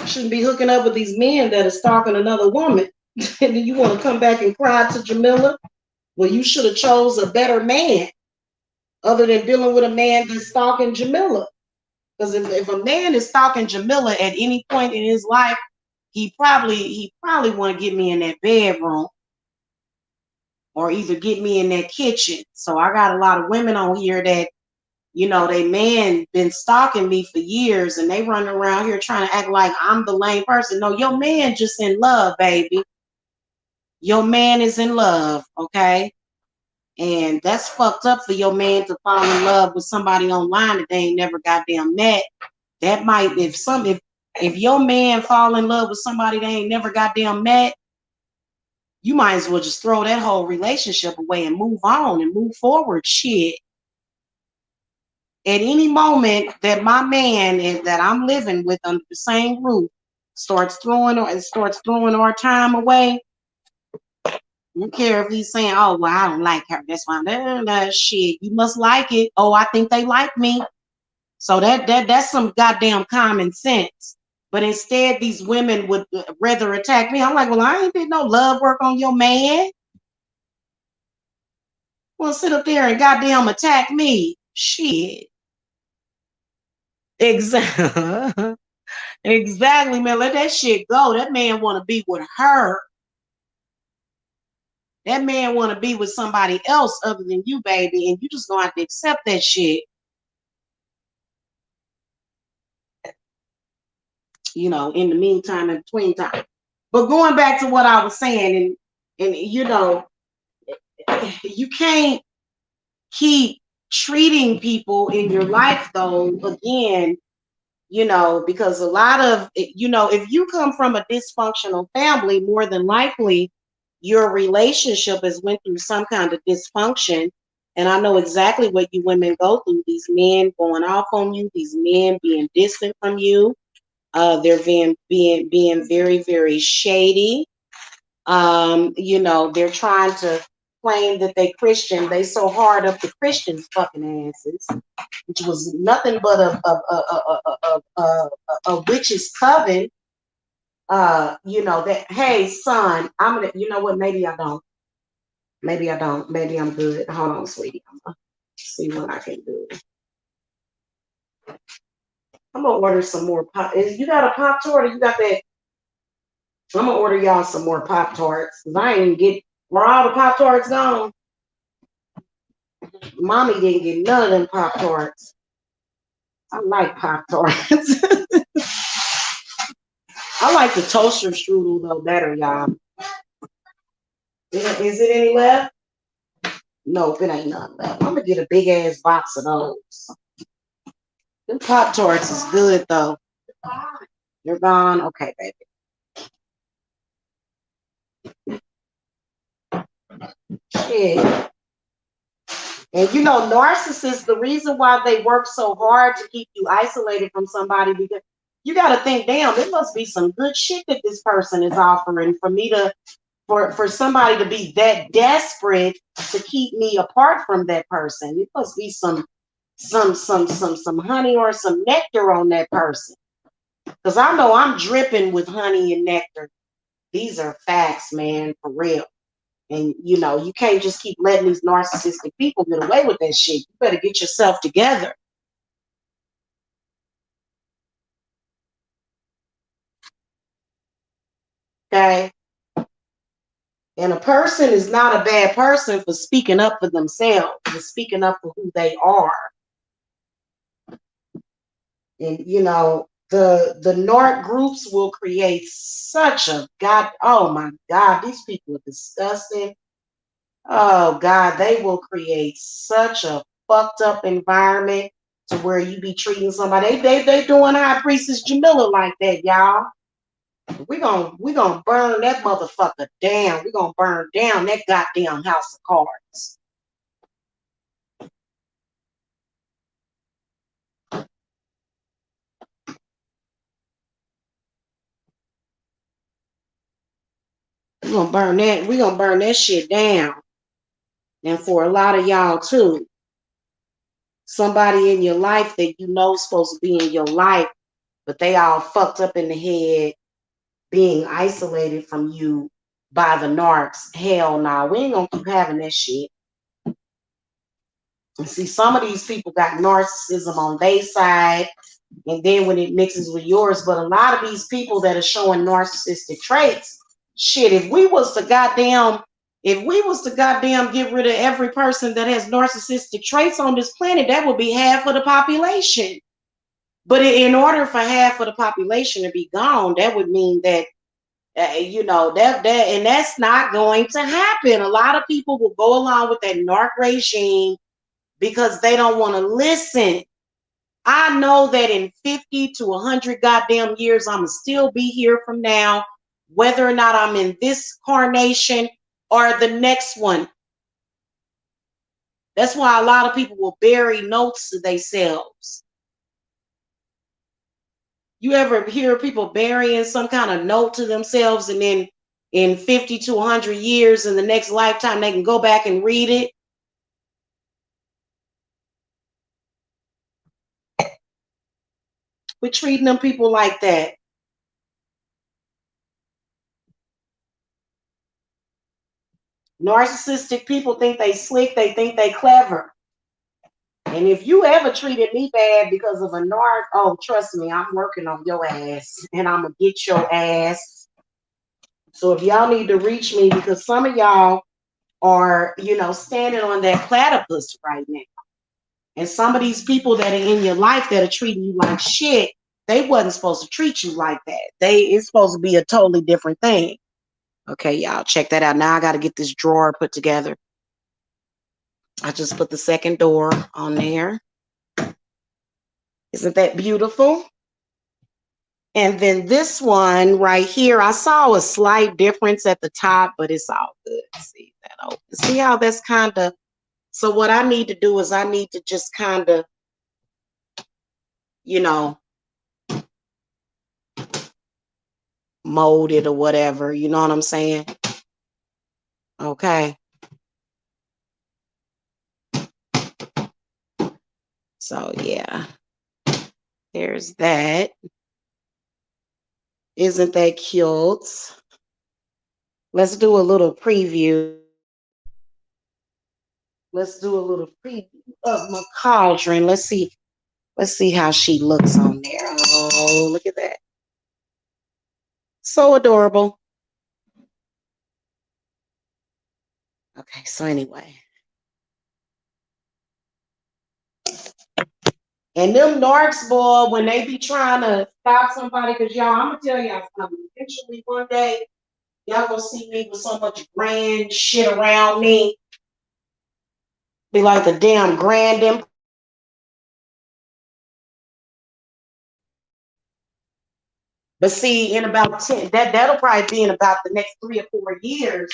Shouldn't be hooking up with these men that are stalking another woman. And then you want to come back and cry to Jamila? Well, you should have chose a better man other than dealing with a man that's stalking Jamila. Because if a man is stalking Jamila at any point in his life, he probably want to get me in that bedroom or either get me in that kitchen. So I got a lot of women on here that, you know, they man been stalking me for years and they running around here trying to act like I'm the lame person. No, your man just in love, baby. Your man is in love, okay? And that's fucked up for your man to fall in love with somebody online that they ain't never goddamn met. That might, if your man fall in love with somebody they ain't never goddamn met, you might as well just throw that whole relationship away and move on and move forward. Shit. At any moment that my man and that I'm living with under the same roof starts throwing our time away, I don't care if he's saying, "Oh, well, I don't like her. That's why." Shit, you must like it. Oh, I think they like me. So that's some goddamn common sense. But instead, these women would rather attack me. I'm like, well, I ain't did no love work on your man. Well, sit up there and goddamn attack me. Shit. Exactly. Exactly, man. Let that shit go. That man want to be with her. That man want to be with somebody else other than you, baby. And you just gonna have to accept that shit. You know, in the meantime, in between time. But going back to what I was saying, and you know, you can't keep treating people in your life though, again, you know, because a lot of, you know, if you come from a dysfunctional family, more than likely your relationship has went through some kind of dysfunction. And I know exactly what you women go through. These men going off on you, these men being distant from you. They're being very, very shady. You know, they're trying to claim that they Christian. They so hard up the Christians' fucking asses, which was nothing but a witch's coven. You know that. Hey, son, I'm gonna. You know what? Maybe I don't. Maybe I don't. Maybe I'm good. Hold on, sweetie. I'm gonna see what I can do. I'm gonna order some more pop. You got a pop tart? Or you got that? I'm gonna order y'all some more pop tarts. Cause I ain't even get. Were all the pop tarts gone? Mommy didn't get none of them pop tarts. I like pop tarts. I like the toaster strudel though better, y'all. Is it any left? Nope, it ain't none left. I'm gonna get a big ass box of those. Them pop tarts is good though. They're gone. Okay, baby. Shit. And you know, narcissists, the reason why they work so hard to keep you isolated from somebody, because you got to think, damn, there must be some good shit that this person is offering for me to, for somebody to be that desperate to keep me apart from that person. It must be some honey or some nectar on that person. Because I know I'm dripping with honey and nectar. These are facts, man, for real. And you know, you can't just keep letting these narcissistic people get away with that shit. You better get yourself together. Okay. And a person is not a bad person for speaking up for themselves, for speaking up for who they are. And you know, The narc groups will create such a god. Oh my God, these people are disgusting. Oh God, they will create such a fucked up environment to where you be treating somebody. They doing High Priestess Jamila like that, y'all. We gonna burn that motherfucker down. We gonna burn down that goddamn house of cards. We gonna burn that shit down. And for a lot of y'all too, somebody in your life that you know is supposed to be in your life, but they all fucked up in the head, being isolated from you by the narcs. Hell no, nah, we ain't gonna keep having that shit. And see, some of these people got narcissism on their side, and then when it mixes with yours, but a lot of these people that are showing narcissistic traits, shit, if we was to goddamn get rid of every person that has narcissistic traits on this planet, that would be half of the population. But in order for half of the population to be gone, that would mean that and that's not going to happen. A lot of people will go along with that narc regime because they don't want to listen. I know that in 50 to 100 goddamn years, I'm going to still be here from now, whether or not I'm in this carnation or the next one. That's why a lot of people will bury notes to themselves. You ever hear people burying some kind of note to themselves, and then in 50 to 100 years in the next lifetime, they can go back and read it? We're treating them people like that. Narcissistic people think they slick, they think they clever. And if you ever treated me bad because of a narc, oh, trust me, I'm working on your ass, and I'm going to get your ass. So if y'all need to reach me, because some of y'all are, standing on that platypus right now. And some of these people that are in your life that are treating you like shit, they wasn't supposed to treat you like that. It's supposed to be a totally different thing. Okay, y'all, check that out. Now I got to get this drawer put together. I just put the second door on there. Isn't that beautiful? And then this one right here, I saw a slight difference at the top, but it's all good. See that open? See how that's kind of, so what I need to do is I need to just kind of, mold it or whatever. You know what I'm saying? Okay. So yeah, there's that. Isn't that cute? Let's do a little preview. Let's do a little preview of my cauldron. Let's see how she looks on there. Oh, look at that. So adorable. Okay, so anyway. And them narcs, boy, when they be trying to stop somebody, because y'all, I'm going to tell y'all something. Eventually, one day, y'all going to see me with so much grand shit around me. Be like the damn grand empire. But see, in about 10, that'll probably be in about the next 3 or 4 years.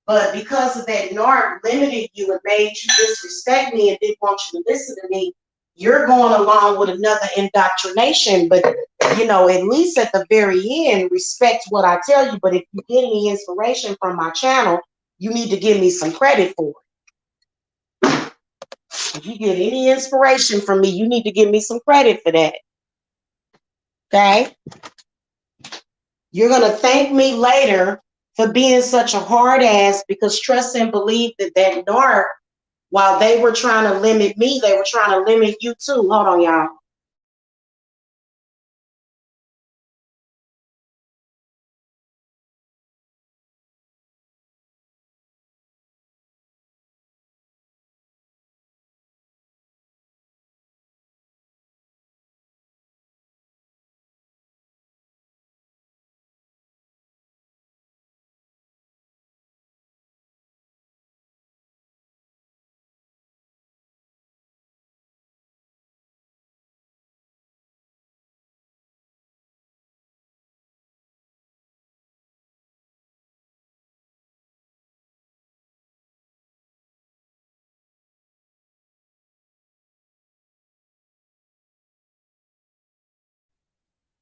But because of that narc limited you and made you disrespect me and didn't want you to listen to me, you're going along with another indoctrination. But, at least at the very end, respect what I tell you. But if you get any inspiration from my channel, you need to give me some credit for it. If you get any inspiration from me, you need to give me some credit for that. Okay? You're going to thank me later for being such a hard ass, because trust and believe that narc, while they were trying to limit me, they were trying to limit you too. Hold on, y'all.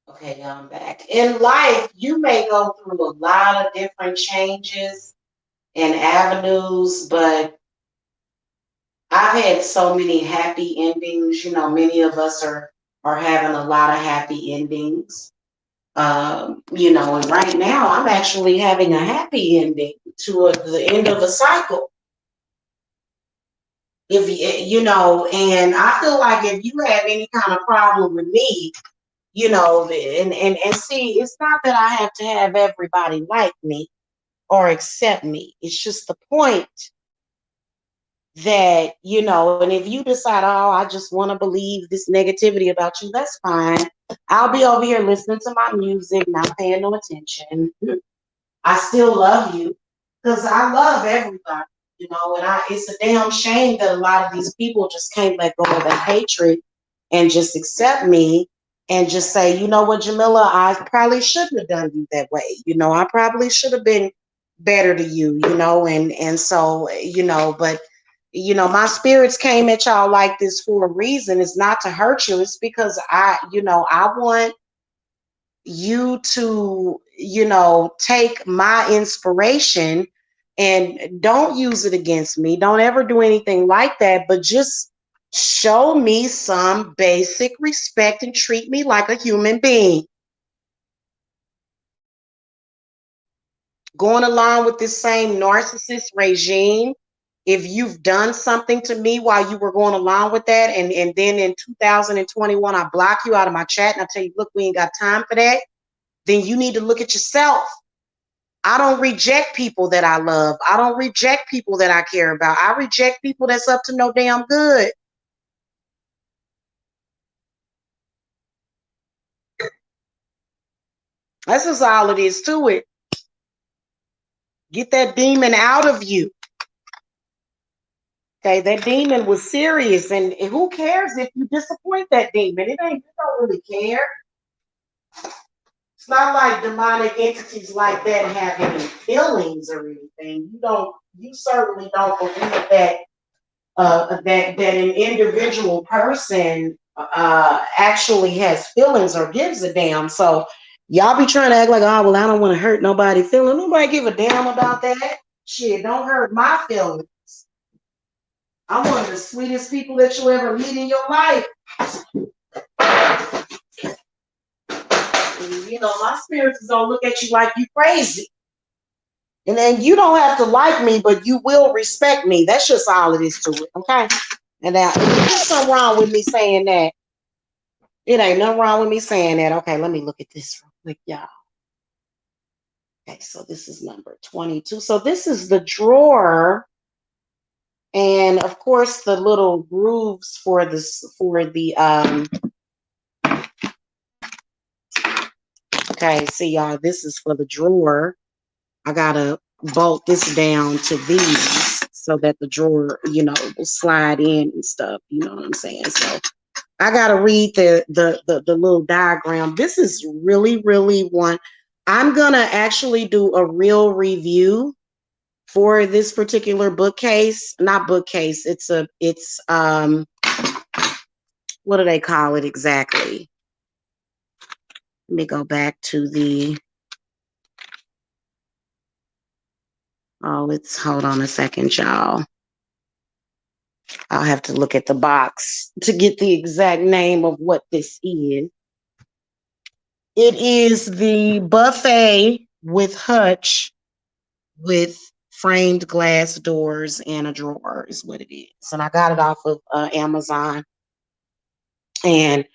Okay, I'm back. In life, you may go through a lot of different changes and avenues, but I've had so many happy endings. You know, many of us are having a lot of happy endings. You know, and right now I'm actually having a happy ending to the end of a cycle. If you know, and I feel like if you have any kind of problem with me, you know, and see, it's not that I have to have everybody like me or accept me. It's just the point that, you know, and if you decide, oh, I just want to believe this negativity about you, that's fine. I'll be over here listening to my music, not paying no attention. I still love you because I love everybody, you know, and it's a damn shame that a lot of these people just can't let go of that hatred and just accept me and just say, you know what, Jamila, I probably shouldn't have done you that way. You know, I probably should have been better to you, you know, and so, you know, but you know, my spirits came at y'all like this for a reason. It's not to hurt you. It's because you know, I want you to, you know, take my inspiration and don't use it against me. Don't ever do anything like that, but just show me some basic respect and treat me like a human being. Going along with this same narcissist regime, if you've done something to me while you were going along with that, and then in 2021 I block you out of my chat and I tell you, look, we ain't got time for that, then you need to look at yourself. I don't reject people that I love. I don't reject people that I care about. I reject people that's up to no damn good. That's just all it is to it. Get that demon out of you. Okay, that demon was serious, and who cares if you disappoint that demon? It ain't, you don't really care. It's not like demonic entities like that have any feelings or anything. You certainly don't believe that that an individual person actually has feelings or gives a damn. So y'all be trying to act like, oh well, I don't want to hurt nobody feeling. Nobody give a damn about that. Shit, don't hurt my feelings. I'm one of the sweetest people that you'll ever meet in your life. And, you know, my spirits is gonna look at you like you crazy. And then you don't have to like me, but you will respect me. That's just all it is to it, okay? And now, there's something wrong with me saying that. It ain't nothing wrong with me saying that. Okay, let me look at this real quick, y'all. Okay, so this is number 22. So this is the drawer. And of course, the little grooves for this, for the, okay, see y'all, this is for the drawer. I gotta bolt this down to these so that the drawer, you know, will slide in and stuff. You know what I'm saying? So I gotta read the little diagram. This is really one. I'm gonna actually do a real review for this particular bookcase. Not bookcase. It's what do they call it exactly? Let me go back to the. Oh, hold on a second, y'all. I'll have to look at the box to get the exact name of what this is. It is the buffet with hutch with framed glass doors and a drawer is what it is. And I got it off of Amazon. And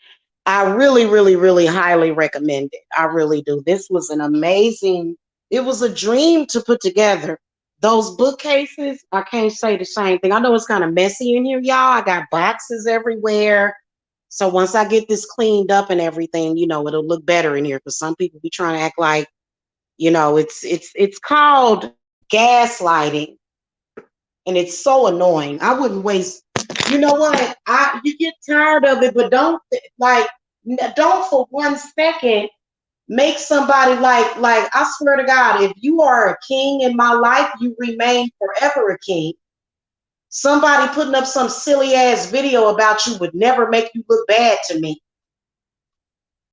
I really highly recommend it. I really do. This was an amazing, it was a dream to put together. Those bookcases, I can't say the same thing. I know it's kind of messy in here, y'all. I got boxes everywhere. So once I get this cleaned up and everything, you know, it'll look better in here because some people be trying to act like, you know, it's called gaslighting. And it's so annoying. I wouldn't waste, you know what? You get tired of it, but don't for 1 second make somebody like I swear to God, if you are a king in my life, you remain forever a king. Somebody putting up some silly ass video about you would never make you look bad to me.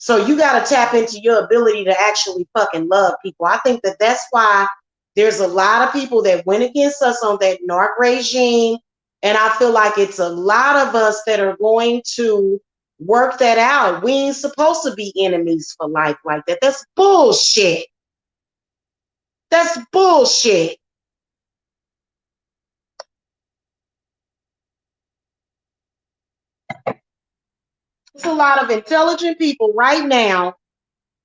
So you got to tap into your ability to actually fucking love people. I think that that's why there's a lot of people that went against us on that narc regime. And I feel like it's a lot of us that are going to work that out. We ain't supposed to be enemies for life like that. That's bullshit. That's bullshit. There's a lot of intelligent people right now,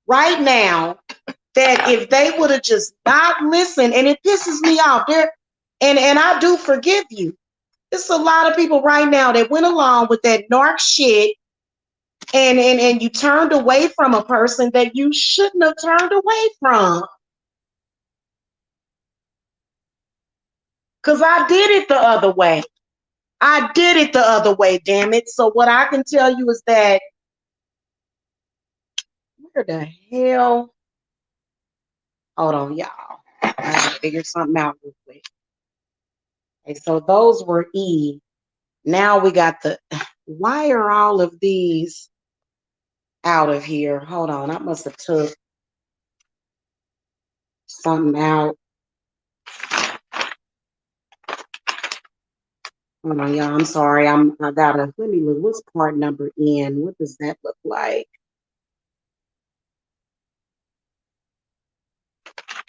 that if they would have just not listened, and it pisses me off there, and I do forgive you. There's a lot of people right now that went along with that narc shit, and you turned away from a person that you shouldn't have turned away from. Because I did it the other way. I did it the other way, damn it. So what I can tell you is that, where the hell? Hold on, y'all. I have to figure something out real quick. Okay, so those were E. Now we got the, why are all of these out of here? Hold on, I must have took something out. Hold on, y'all. I'm sorry. I gotta, let me look. What's part number N? What does that look like?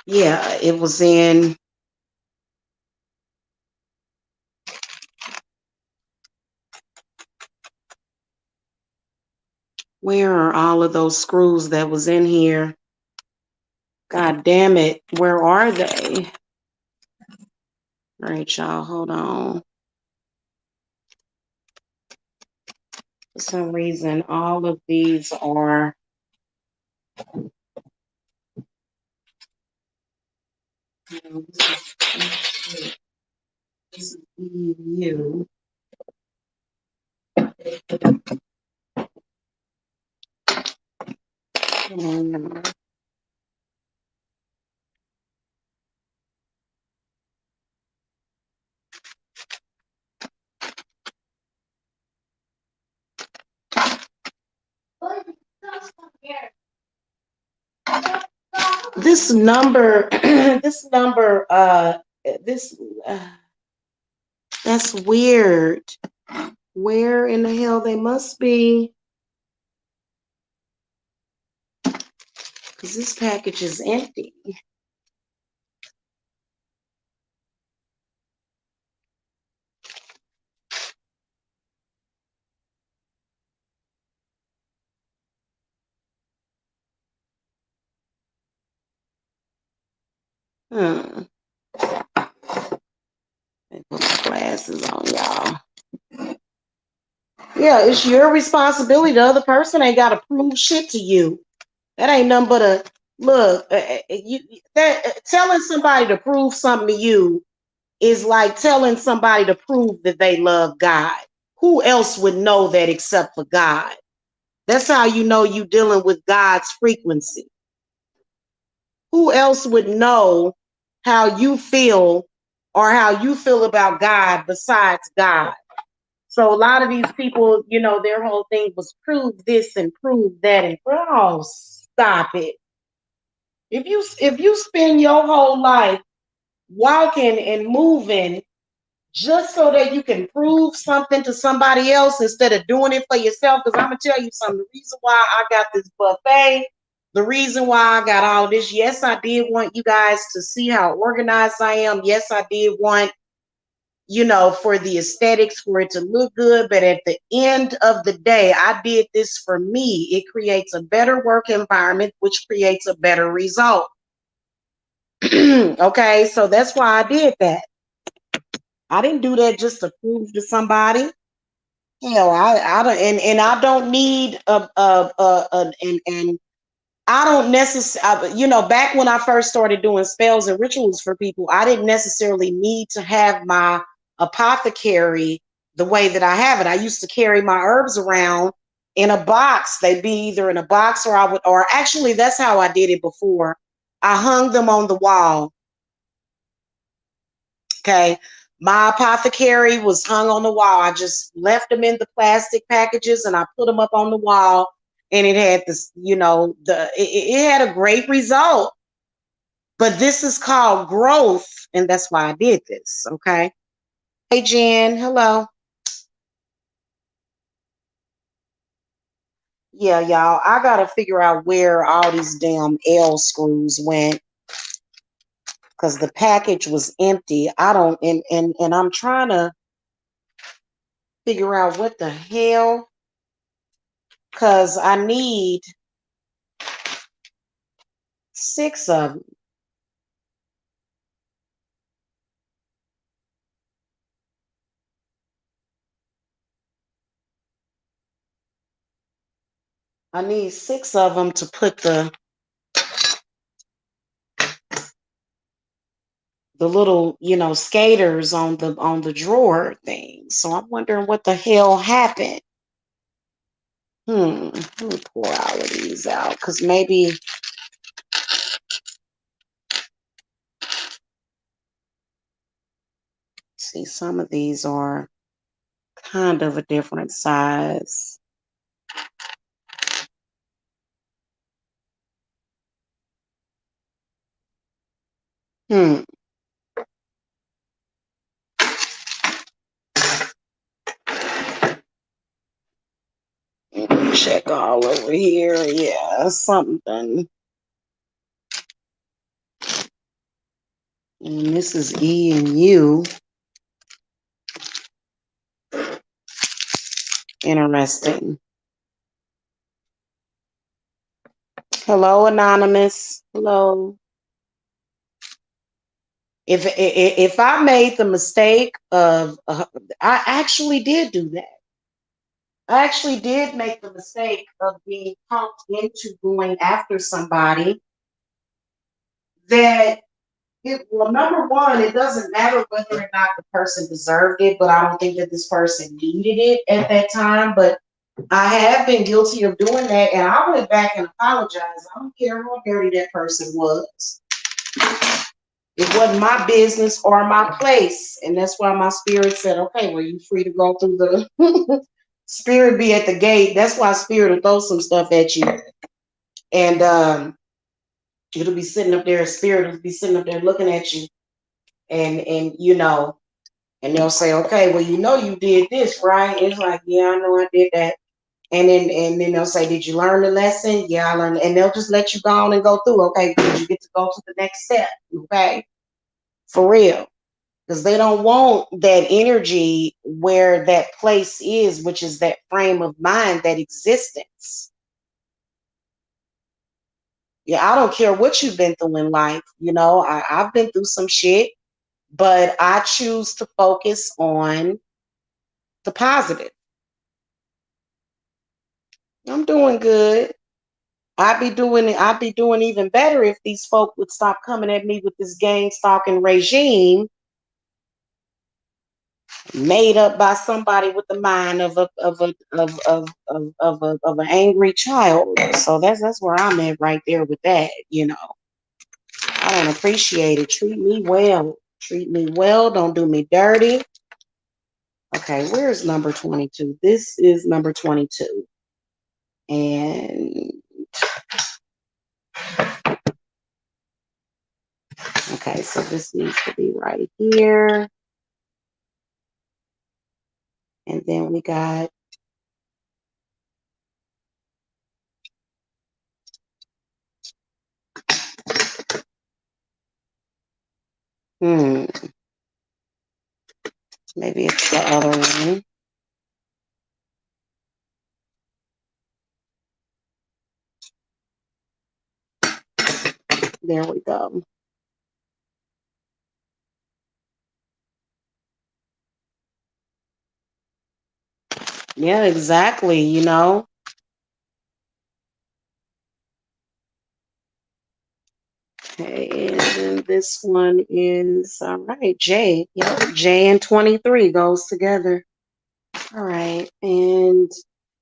Yeah, it was in. Where are all of those screws that was in here? God damn it. Where are they? All right, y'all. Hold on. For some reason, all of these are. This is EU. This number, this number, this, that's weird. Where in the hell they must be? Because this package is empty. Hmm. Let me put my glasses on, y'all. Yeah, it's your responsibility. The other person ain't got to prove shit to you. That ain't nothing but a look. Telling somebody to prove something to you is like telling somebody to prove that they love God. Who else would know that except for God? That's how you know you dealing with God's frequency. Who else would know how you feel or how you feel about God besides God? So a lot of these people, you know, their whole thing was prove this and prove that, and oh, stop it. If you spend your whole life walking and moving just so that you can prove something to somebody else instead of doing it for yourself, because I'm gonna tell you something. The reason why I got this buffet, the reason why I got all this, yes, I did want you guys to see how organized I am. Yes, I did want, you know, for the aesthetics, for it to look good. But at the end of the day, I did this for me. It creates a better work environment, which creates a better result. Okay, so that's why I did that. I didn't do that just to prove to somebody. Hell, I don't, and I don't need and I don't necessarily, you know, back when I first started doing spells and rituals for people, I didn't necessarily need to have my apothecary the way that I have it. I used to carry my herbs around in a box. They'd be either in a box or I would, or actually, that's how I did it before. I hung them on the wall. Okay. My apothecary was hung on the wall. I just left them in the plastic packages and I put them up on the wall. and it had this, it had a great result. But this is called growth, and that's why I did this. Okay. Hey, Jen. Hello. Yeah, y'all. I gotta figure out where all these damn L screws went because the package was empty. I don't, and I'm trying to figure out what the hell, because I need 6 of them. I need 6 of them to put the little, skaters on the drawer thing. So I'm wondering what the hell happened. Let me pour all of these out because maybe, see, some of these are kind of a different size. Hmm. Check all over here. Yeah, something. And this is E and U. Interesting. Hello, Anonymous. Hello. If I made the mistake of, I actually did do that. I actually did make the mistake of being talked into going after somebody that well, number one, it doesn't matter whether or not the person deserved it, but I don't think that this person needed it at that time. But I have been guilty of doing that, and I went back and apologized. I don't care how dirty that person was. It wasn't my business or my place. And that's why my spirit said, okay, well, you free to go through the spirit be at the gate. That's why spirit will throw some stuff at you. And it'll be sitting up there, spirit will be sitting up there looking at you. And and they'll say, okay, well, you did this, right? It's like, yeah, I know I did that. And then they'll say, did you learn the lesson? Yeah, I learned. And they'll just let you go on and go through. Okay, good. You get to go to the next step. Okay, for real. Because they don't want that energy where that place is, which is that frame of mind, that existence. Yeah, I don't care what you've been through in life. I've been through some shit, but I choose to focus on the positive. I'm doing good. I'd be doing even better if these folk would stop coming at me with this gang stalking regime made up by somebody with the mind of an angry child. So that's where I'm at right there with that. I don't appreciate it. Treat me well. Treat me well. Don't do me dirty. Okay, where's number 22? This is number 22. And okay, so this needs to be right here. And then we got maybe it's the other one. There we go. Yeah, exactly. Okay, and then this one is all right. J. Yep, J and 23 goes together. All right. And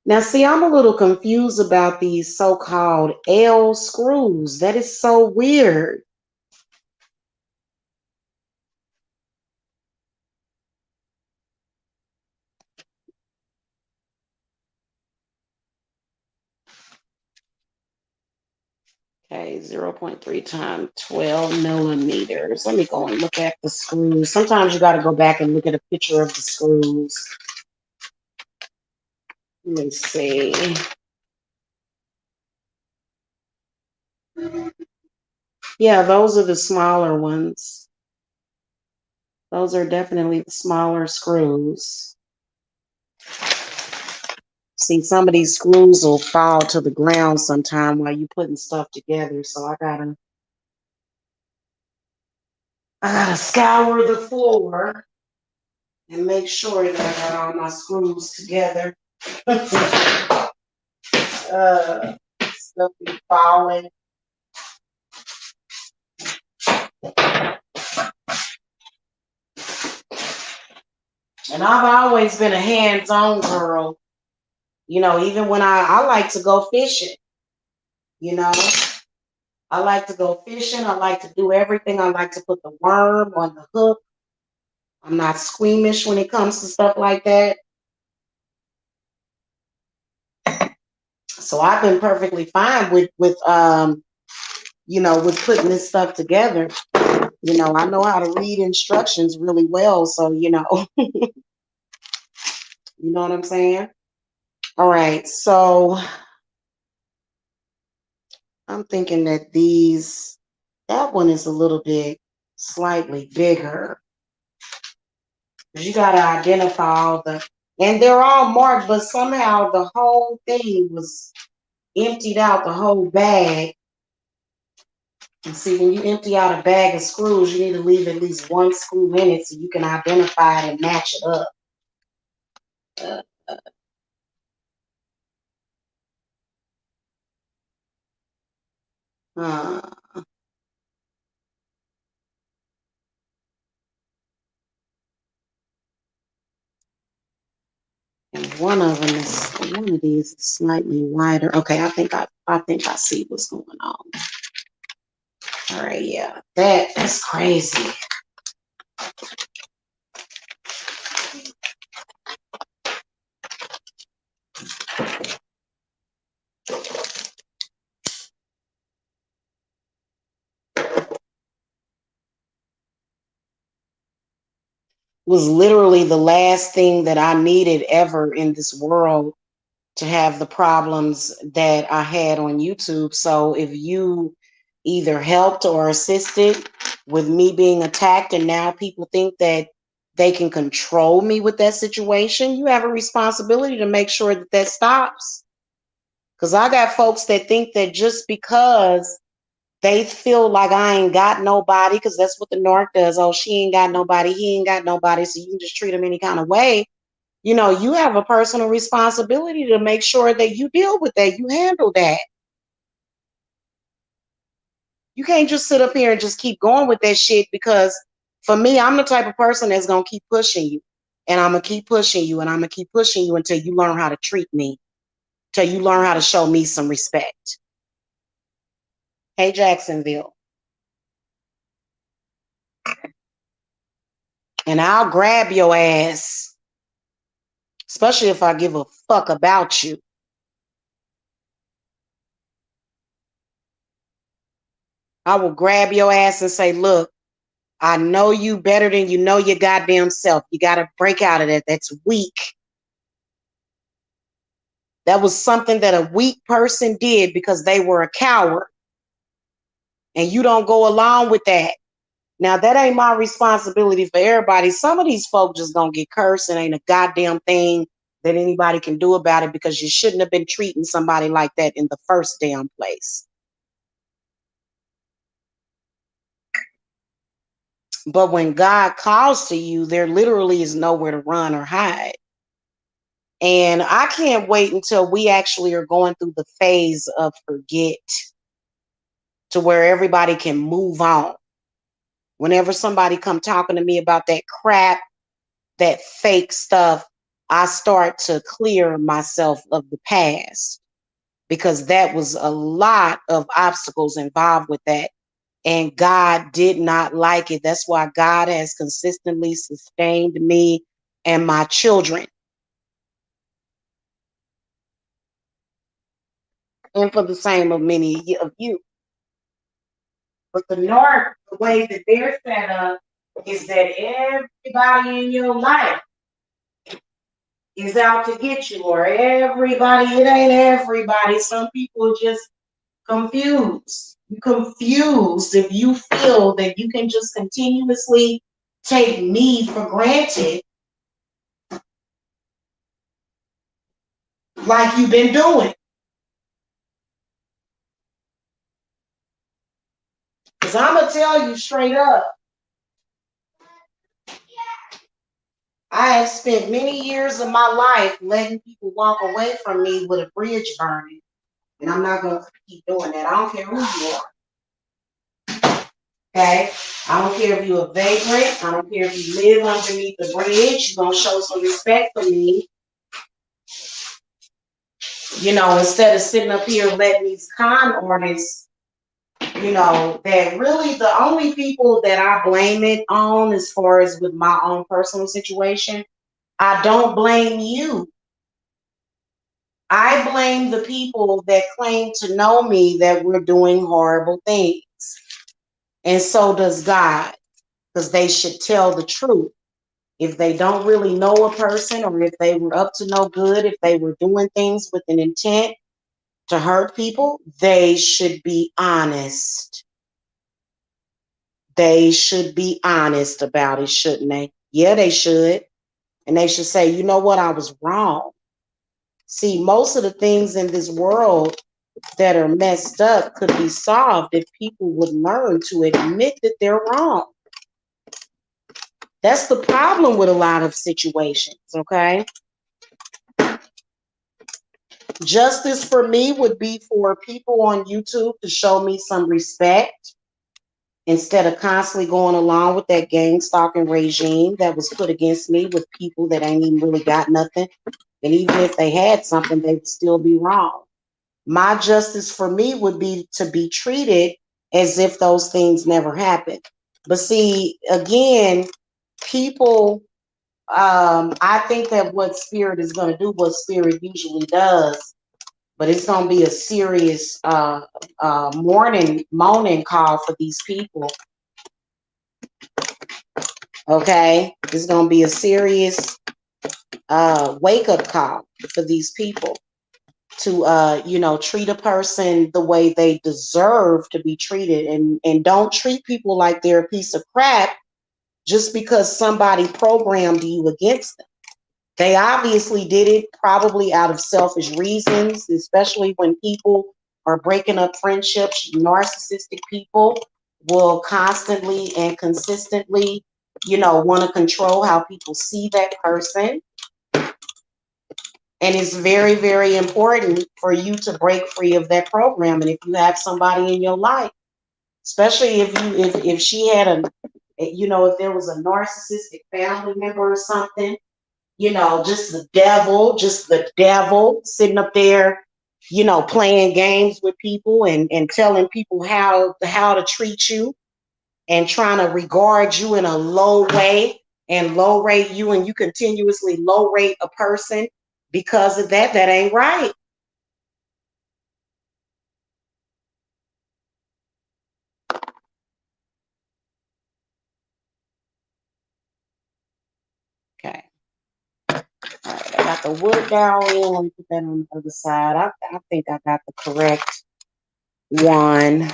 now see, I'm a little confused about these so-called L screws. That is so weird. Okay, 0.3 times 12 millimeters. Let me go and look at the screws. Sometimes you got to go back and look at a picture of the screws. Let me see. Yeah, those are the smaller ones. Those are definitely the smaller screws. See, some of these screws will fall to the ground sometime while you're putting stuff together. So I gotta scour the floor and make sure that I got all my screws together. Stuff be falling. And I've always been a hands-on girl. You know, even when I like to go fishing, you know. I like to go fishing. I like to do everything. I like to put the worm on the hook. I'm not squeamish when it comes to stuff like that. So I've been perfectly fine with you know, with putting this stuff together. You know, I know how to read instructions really well. So, you know, you know what I'm saying? All right. So I'm thinking that that one is a little bit slightly bigger. You got to identify all and they're all marked, but somehow the whole thing was emptied out, the whole bag. And see, when you empty out a bag of screws, you need to leave at least one screw in it so you can identify it and match it up. Uh, and one of these is slightly wider. Okay, I think I see what's going on. All right, yeah, that's crazy. Was literally the last thing that I needed ever in this world to have the problems that I had on YouTube. So if you either helped or assisted with me being attacked and now people think that they can control me with that situation, you have a responsibility to make sure that that stops. Because I got folks that think that just because they feel like I ain't got nobody, because that's what the narc does. Oh, she ain't got nobody, he ain't got nobody, so you can just treat them any kind of way. You know, you have a personal responsibility to make sure that you deal with that, you handle that. You can't just sit up here and just keep going with that shit, because for me, I'm the type of person that's going to keep pushing you. And I'm going to keep pushing you, and I'm going to keep pushing you until you learn how to treat me, till you learn how to show me some respect. Hey, Jacksonville. And I'll grab your ass, especially if I give a fuck about you. I will grab your ass and say, look, I know you better than you know your goddamn self. You got to break out of that. That's weak. That was something that a weak person did because they were a coward. And you don't go along with that. Now, that ain't my responsibility for everybody. Some of these folk just gonna get cursed and ain't a goddamn thing that anybody can do about it, because you shouldn't have been treating somebody like that in the first damn place. But when God calls to you, there literally is nowhere to run or hide. And I can't wait until we actually are going through the phase of forget, to where everybody can move on. Whenever somebody come talking to me about that crap, that fake stuff, I start to clear myself of the past, because that was a lot of obstacles involved with that. And God did not like it. That's why God has consistently sustained me and my children. And for the same of many of you. But the narc, the way that they're set up is that everybody in your life is out to get you, or everybody, it ain't everybody. Some people are just confused. You're confused if you feel that you can just continuously take me for granted like you've been doing. Because I'm going to tell you straight up, I have spent many years of my life letting people walk away from me with a bridge burning. And I'm not going to keep doing that. I don't care who you are. Okay? I don't care if you're a vagrant. I don't care if you live underneath the bridge. You're going to show some respect for me. You know, instead of sitting up here letting these con artists, you know, that really the only people that I blame it on as far as with my own personal situation, I don't blame you. I blame the people that claim to know me that we're doing horrible things. And so does God, because they should tell the truth. If they don't really know a person, or if they were up to no good, if they were doing things with an intent to hurt people, they should be honest. They should be honest about it, shouldn't they? Yeah, they should. And they should say, you know what, I was wrong. See, most of the things in this world that are messed up could be solved if people would learn to admit that they're wrong. That's the problem with a lot of situations, okay? Justice for me would be for people on YouTube to show me some respect instead of constantly going along with that gang stalking regime that was put against me with people that ain't even really got nothing. And even if they had something, they would still be wrong. My justice for me would be to be treated as if those things never happened. But see, again, people, I think that what spirit is going to do, what spirit usually does, but it's going to be a serious moaning call for these people. Okay? It's going to be a serious wake-up call for these people to, you know, treat a person the way they deserve to be treated, and don't treat people like they're a piece of crap just because somebody programmed you against them. They obviously did it probably out of selfish reasons, especially when people are breaking up friendships. Narcissistic people will constantly and consistently, you know, want to control how people see that person. And it's very, very important for you to break free of that program. And if you have somebody in your life, especially if she had a, you know, if there was a narcissistic family member or something, you know, just the devil sitting up there, you know, playing games with people and telling people how to treat you and trying to regard you in a low way and low rate you, and you continuously low rate a person because of that, that ain't right. Okay. All right, I got the wood dowel in. Let me put that on the other side. I think I got the correct one.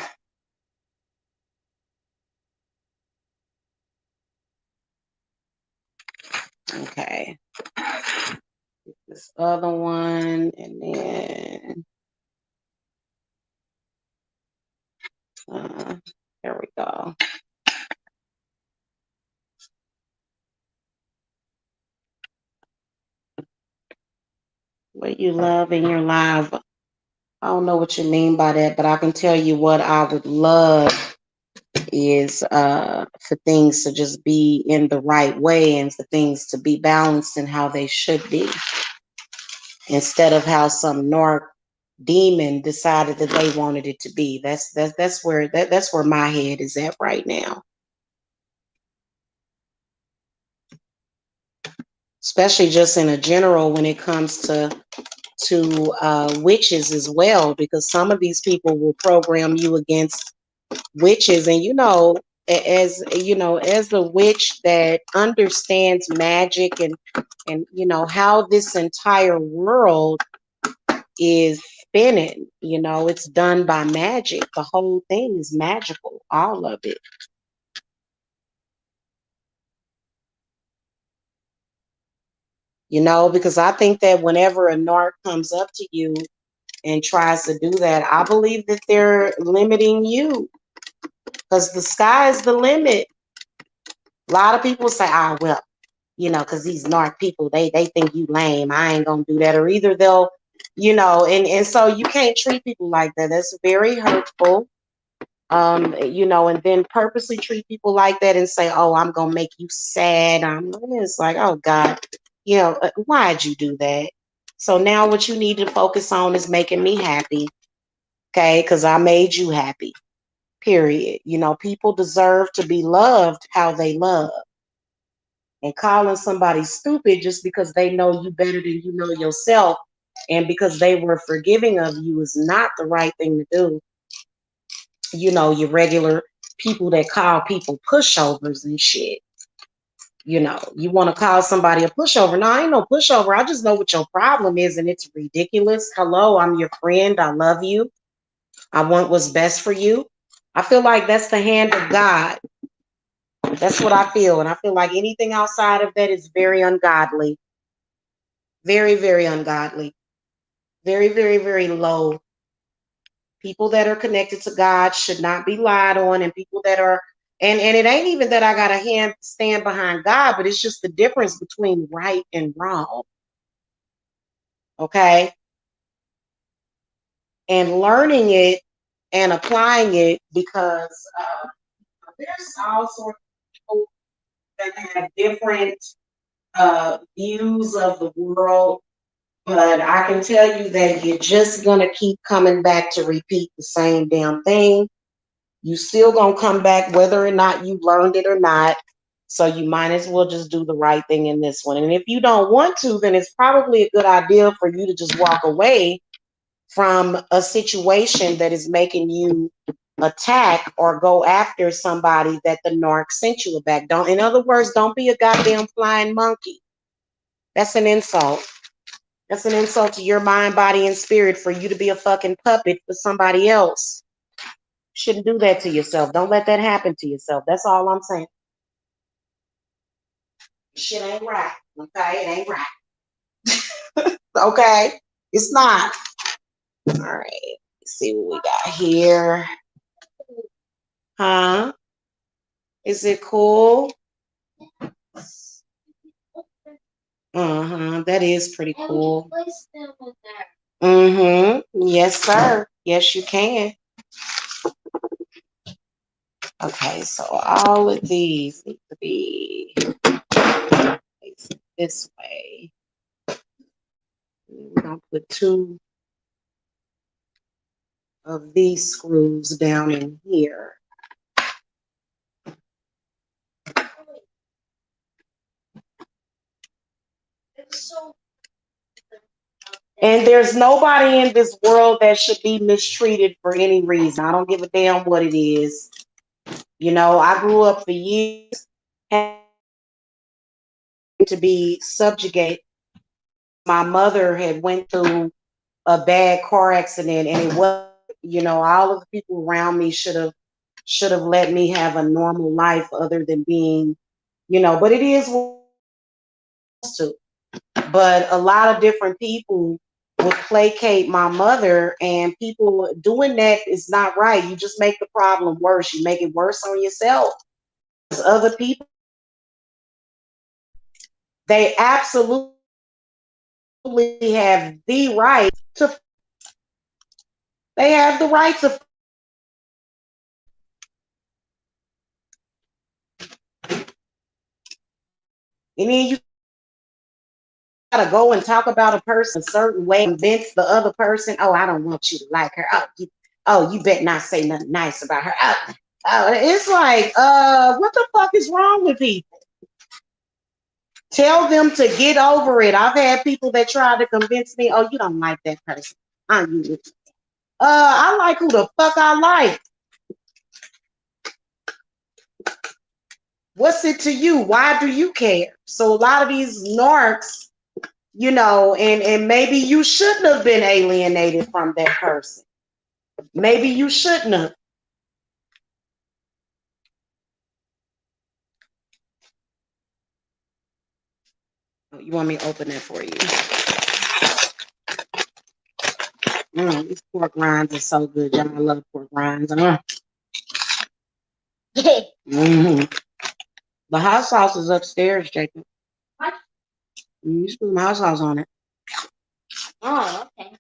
Okay. This other one, and then there we go. What you love in your life? I don't know what you mean by that, but I can tell you what I would love is for things to just be in the right way and for things to be balanced in how they should be, instead of how some narc demon decided that they wanted it to be. That's where my head is at right now. Especially just in a general when it comes to witches as well, because some of these people will program you against witches, and as as a witch that understands magic and how this entire world is spinning. It's done by magic. The whole thing is magical, all of it. Because I think that whenever a narc comes up to you and tries to do that, I believe that they're limiting you, because the sky is the limit. A lot of people say, well, because these narc people, they think you lame. I ain't gonna do that. Or either they'll, and so you can't treat people like that. That's very hurtful. And then purposely treat people like that and say, oh, I'm gonna make you sad. It's like, oh God, why'd you do that? So now what you need to focus on is making me happy. Okay, because I made you happy. Period. People deserve to be loved how they love. And calling somebody stupid just because they know you better than you know yourself and because they were forgiving of you is not the right thing to do. Your regular people that call people pushovers and shit. You want to call somebody a pushover. No, I ain't no pushover. I just know what your problem is, and it's ridiculous. Hello, I'm your friend. I love you. I want what's best for you. I feel like that's the hand of God. That's what I feel. And I feel like anything outside of that is very ungodly. Very, very ungodly. Very, very, very low. People that are connected to God should not be lied on, and people that are, and it ain't even that I got a hand stand behind God, but it's just the difference between right and wrong. Okay. And learning it and applying it, because there's all sorts of people that have different views of the world. But I can tell you that you're just going to keep coming back to repeat the same damn thing. You still going to come back whether or not you learned it or not. So you might as well just do the right thing in this one. And if you don't want to, then it's probably a good idea for you to just walk away from a situation that is making you attack or go after somebody that the narc sent you back. In other words, don't be a goddamn flying monkey. That's an insult. That's an insult to your mind, body, and spirit for you to be a fucking puppet for somebody else. Shouldn't do that to yourself. Don't let that happen to yourself. That's all I'm saying. Shit ain't right. Okay? It ain't right. Okay? It's not. All right. Let's see what we got here. Huh? Is it cool? That is pretty cool. Yes, sir. Yes, you can. Okay, so all of these need to be placed this way. We're going to put 2 of these screws down in here. And there's nobody in this world that should be mistreated for any reason. I don't give a damn what it is. I grew up for years to be subjugated. My mother had went through a bad car accident, and it was, all of the people around me should have let me have a normal life other than being, but it is to. But a lot of different people would placate my mother, and people doing that is not right. You just make the problem worse. You make it worse on yourself. Other people, they absolutely have the right to, they have the right to, and then you gotta go and talk about a person a certain way, convince the other person, oh, I don't want you to like her. You better not say nothing nice about her. It's like, what the fuck is wrong with people? Tell them to get over it. I've had people that try to convince me, oh, you don't like that person. I like who the fuck I like. What's it to you? Why do you care? So a lot of these narcs, and maybe you shouldn't have been alienated from that person. Maybe you shouldn't have. You want me to open that for you? These pork rinds are so good, y'all. I love pork rinds. The hot sauce is upstairs, Jacob. What? You just put some hot sauce on it. Oh, okay.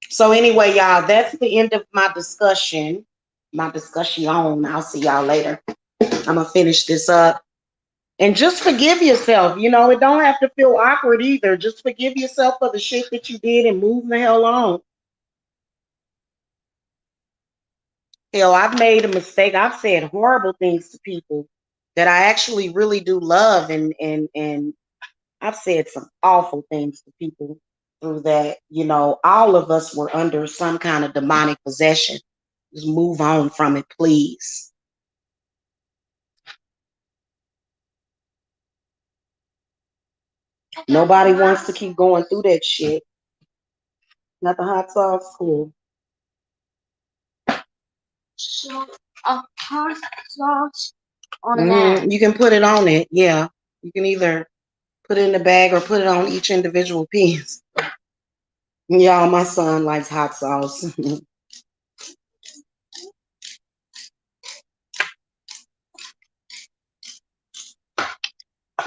So anyway, y'all, that's the end of my discussion. My discussion. I'll see y'all later. I'm gonna finish this up. And just forgive yourself. It don't have to feel awkward either. Just forgive yourself for the shit that you did and move the hell on. Hell, I've made a mistake. I've said horrible things to people that I actually really do love, and I've said some awful things to people through that. All of us were under some kind of demonic possession. Just move on from it, please. Nobody wants to keep going through that shit. Not the hot sauce, cool. So a hot sauce on that. You can put it on it, yeah. You can either put it in the bag or put it on each individual piece. Y'all, my son likes hot sauce.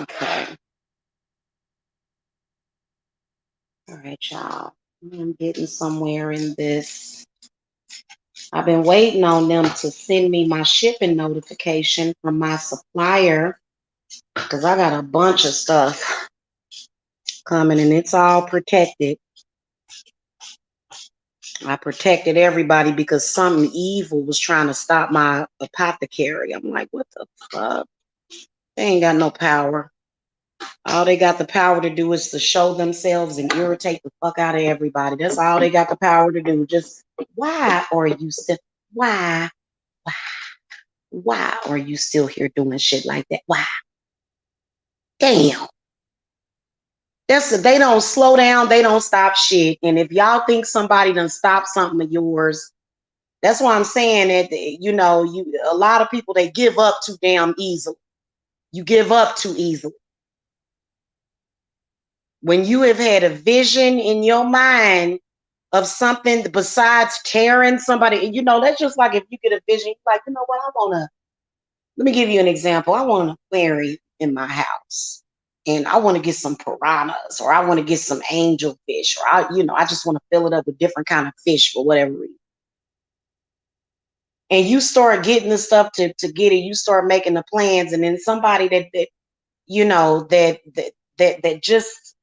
Okay. All right, y'all. I'm getting somewhere in this. I've been waiting on them to send me my shipping notification from my supplier because I got a bunch of stuff coming and it's all protected. I protected everybody because something evil was trying to stop my apothecary. I'm like, what the fuck? They ain't got no power. All they got the power to do is to show themselves and irritate the fuck out of everybody. That's all they got the power to do. Just why are you still why are you still here doing shit like that? Why? Damn. They don't slow down, they don't stop shit. And if y'all think somebody done stopped something of yours, that's why I'm saying that a lot of people, they give up too damn easily. You give up too easily. When you have had a vision in your mind of something besides tearing somebody, that's just like if you get a vision, like, what, let me give you an example. I want an aquarium in my house and I want to get some piranhas or I want to get some angelfish or I just want to fill it up with different kind of fish for whatever reason. And you start getting the stuff to get it, you start making the plans, and then somebody that just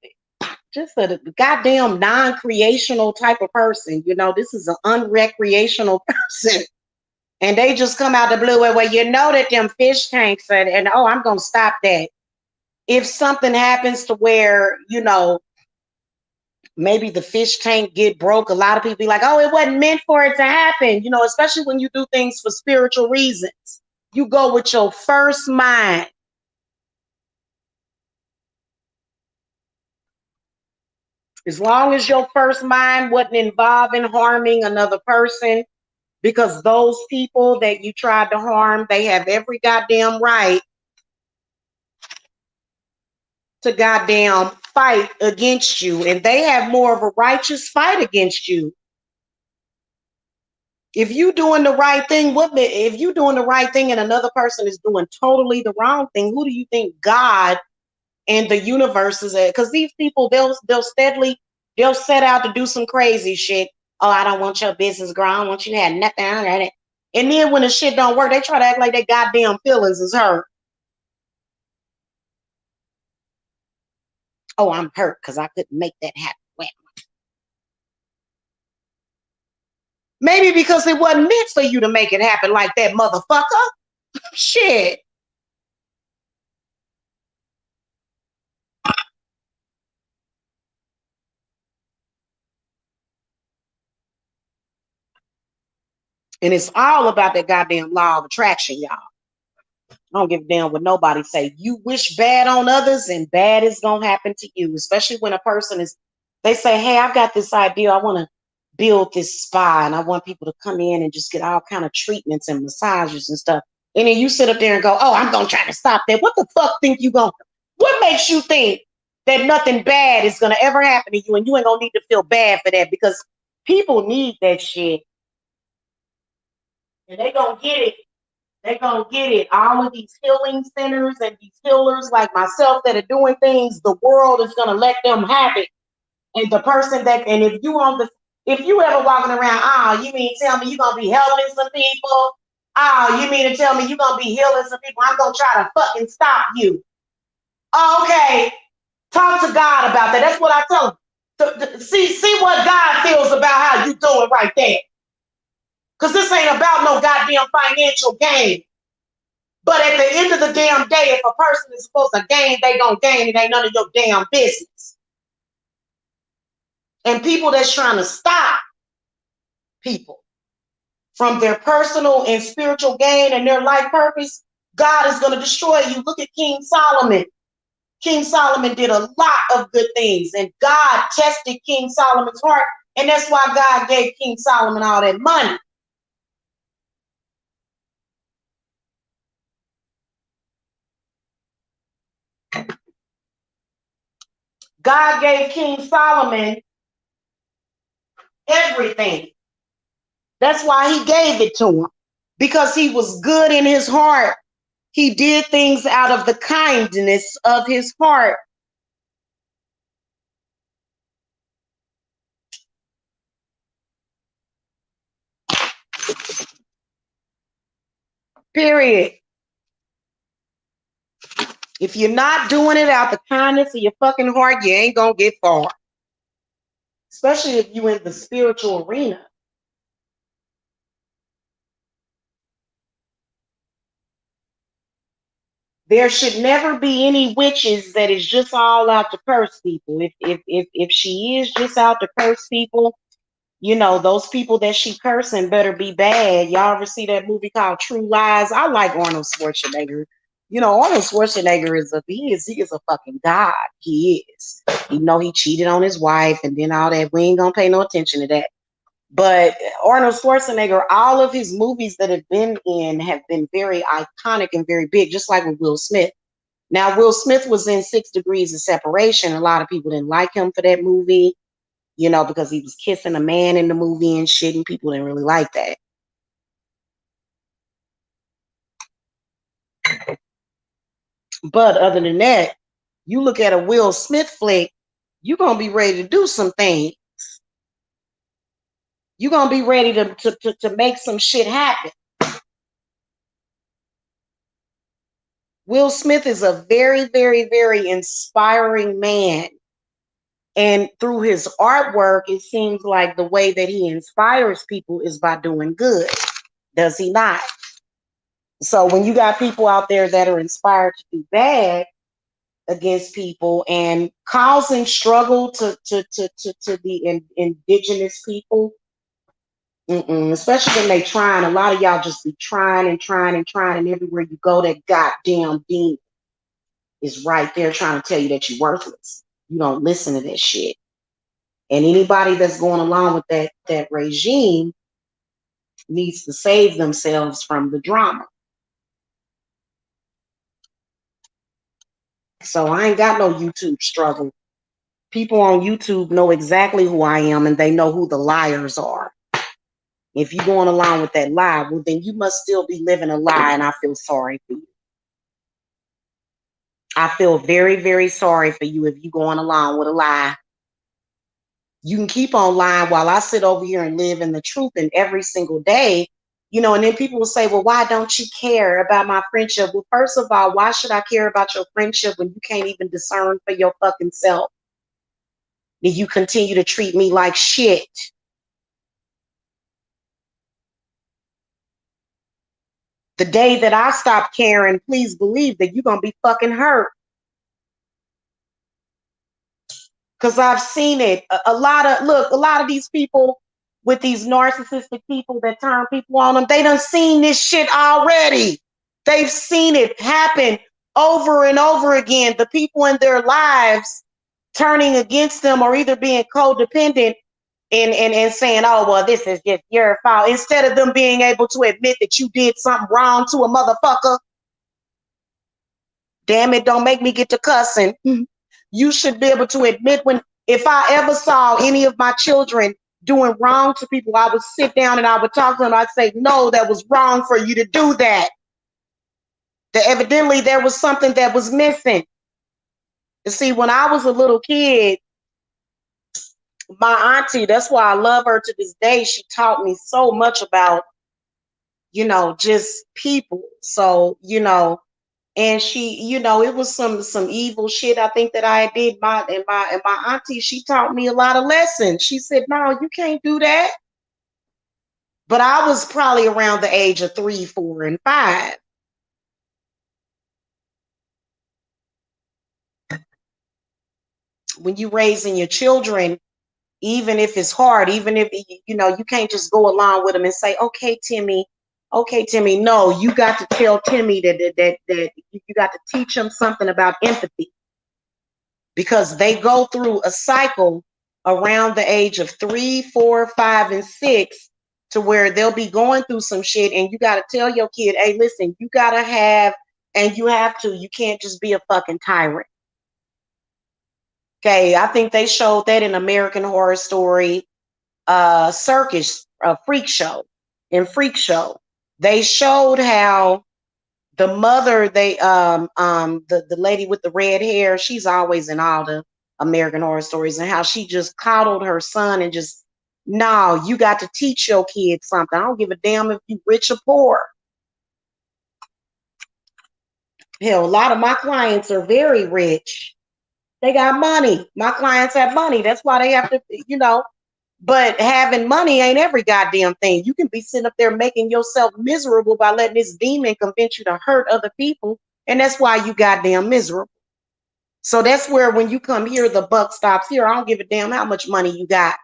a goddamn non-creational type of person, this is an unrecreational person, and they just come out the blue way, well, that them fish tanks and oh, I'm gonna stop that. If something happens to where maybe the fish tank get broke, a lot of people be like, oh, it wasn't meant for it to happen. Especially when you do things for spiritual reasons. You go with your first mind. As long as your first mind wasn't involved in harming another person, because those people that you tried to harm, they have every goddamn right to goddamn fight against you. And they have more of a righteous fight against you. If you doing the right thing, if you doing the right thing and another person is doing totally the wrong thing, who do you think God and the universe is at? Because these people, they'll set out to do some crazy shit. Oh, I don't want your business growing. I don't want you to have nothing on it. And then when the shit don't work, they try to act like their goddamn feelings is hurt. Oh, I'm hurt because I couldn't make that happen. Well, maybe because it wasn't meant for you to make it happen like that, motherfucker. Shit. And it's all about that goddamn law of attraction, y'all. I don't give a damn what nobody say. You wish bad on others and bad is going to happen to you, especially when a person is, they say, hey, I've got this idea. I want to build this spa and I want people to come in and just get all kind of treatments and massages and stuff. And then you sit up there and go, oh, I'm going to try to stop that. What the fuck think you going to, what makes you think that nothing bad is going to ever happen to you and you ain't going to need to feel bad for that? Because people need that shit. And they going to get it. They're going to get it. All of these healing centers and these healers like myself that are doing things, the world is going to let them have it. And the person that, and if you ever walking around, oh, you mean tell me you're going to be helping some people? Oh, you mean to tell me you're going to be healing some people? I'm going to try to fucking stop you. Okay. Talk to God about that. That's what I tell them. See what God feels about how you doing right there. Because this ain't about no goddamn financial gain. But at the end of the damn day, if a person is supposed to gain, they gonna gain. It ain't none of your damn business. And people that's trying to stop people from their personal and spiritual gain and their life purpose, God is going to destroy you. Look at King Solomon. King Solomon did a lot of good things, and God tested King Solomon's heart, and that's why God gave King Solomon all that money. God gave King Solomon everything. That's why he gave it to him, because he was good in his heart. He did things out of the kindness of his heart. Period. If you're not doing it out the kindness of your fucking heart, you ain't gonna get far. Especially if you're in the spiritual arena. There should never be any witches that is just all out to curse people. If she is just out to curse people, you know, those people that she cursing better be bad. Y'all ever see that movie called True Lies? I like Arnold Schwarzenegger. You know, Arnold Schwarzenegger he is a fucking god. He is. Even though he cheated on his wife and then all that, we ain't gonna pay no attention to that. But Arnold Schwarzenegger, all of his movies that have been in have been very iconic and very big, just like with Will Smith. Now, Will Smith was in 6 Degrees of Separation. A lot of people didn't like him for that movie, you know, because he was kissing a man in the movie and shit, and people didn't really like that. But other than that, you look at a Will Smith flick, you're going to be ready to do some things. You're going to be ready to make some shit happen. Will Smith is a very, very, very inspiring man. And through his artwork, it seems like the way that he inspires people is by doing good. Does he not? So when you got people out there that are inspired to do bad against people and causing struggle to the indigenous people, especially when they trying, a lot of y'all just be trying and trying and trying, and everywhere you go, that goddamn demon is right there trying to tell you that you're worthless. You don't listen to that shit. And anybody that's going along with that regime needs to save themselves from the drama. So I ain't got no YouTube struggle. People on YouTube know exactly who I am, and they know who the liars are. If you're going along with that lie, well, then you must still be living a lie, and I feel sorry for you. I feel very, very sorry for you if you're going along with a lie. You can keep on lying while I sit over here and live in the truth, and every single day, you know, and then people will say, well, why don't you care about my friendship? Well, first of all, why should I care about your friendship when you can't even discern for your fucking self? Then you continue to treat me like shit. The day that I stop caring, please believe that you're going to be fucking hurt. Because I've seen it. A lot of these people, with these narcissistic people that turn people on them. They done seen this shit already. They've seen it happen over and over again. The people in their lives turning against them or either being codependent and saying, oh, well, this is just your fault. Instead of them being able to admit that you did something wrong to a motherfucker. Damn it, don't make me get to cussing. You should be able to admit if I ever saw any of my children doing wrong to people, I would sit down and I would talk to them. I'd say, no, that was wrong for you to do that. That evidently there was something that was missing. You see, when I was a little kid, my auntie, that's why I love her to this day. She taught me so much about, just people. So, and she, it was some evil shit I think that I did. And my auntie, she taught me a lot of lessons. She said, no, you can't do that. But I was probably around the age of 3, 4, and 5. When you raising your children, even if it's hard, even if you can't just go along with them and say, okay, Timmy. No, you got to tell Timmy that you got to teach him something about empathy, because they go through a cycle around the age of 3, 4, 5, and 6 to where they'll be going through some shit, and you got to tell your kid, hey, listen, you got to have, and you can't just be a fucking tyrant. Okay, I think they showed that in American Horror Story, Circus, Freak Show. In Freak Show, they showed how the mother, the lady with the red hair, she's always in all the American Horror Stories, and how she just coddled her son and just, no, you got to teach your kids something. I don't give a damn if you rich or poor. Hell, a lot of my clients are very rich. They got money. My clients have money. That's why they have to, but having money ain't every goddamn thing. You can be sitting up there making yourself miserable by letting this demon convince you to hurt other people. And that's why you goddamn miserable. So that's where when you come here, the buck stops here. I don't give a damn how much money you got.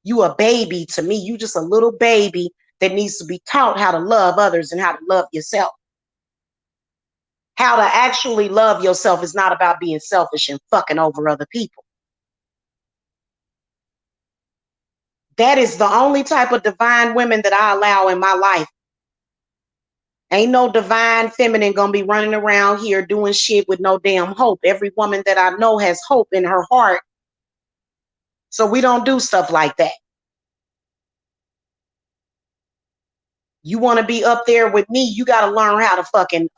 You a baby to me. You just a little baby that needs to be taught how to love others and how to love yourself. How to actually love yourself is not about being selfish and fucking over other people. That is the only type of divine women that I allow in my life. Ain't no divine feminine gonna be running around here doing shit with no damn hope. Every woman that I know has hope in her heart. So we don't do stuff like that. You want to be up there with me, you got to learn how to fucking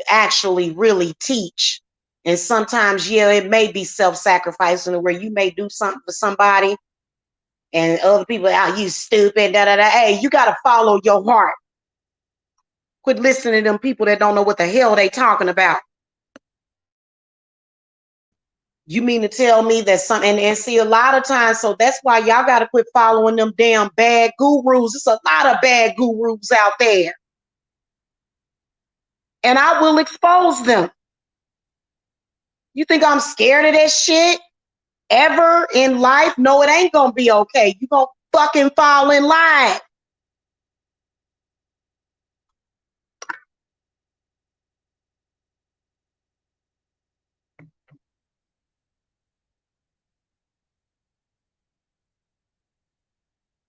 actually really teach. And sometimes, yeah, it may be self-sacrificing where you may do something for somebody and other people, oh, you stupid, da da da. Hey, you got to follow your heart. Quit listening to them people that don't know what the hell they talking about. You mean to tell me that something, and see, a lot of times, so that's why y'all got to quit following them damn bad gurus. There's a lot of bad gurus out there. And I will expose them. You think I'm scared of that shit ever in life? No, it ain't gonna be okay. You gonna fucking fall in line.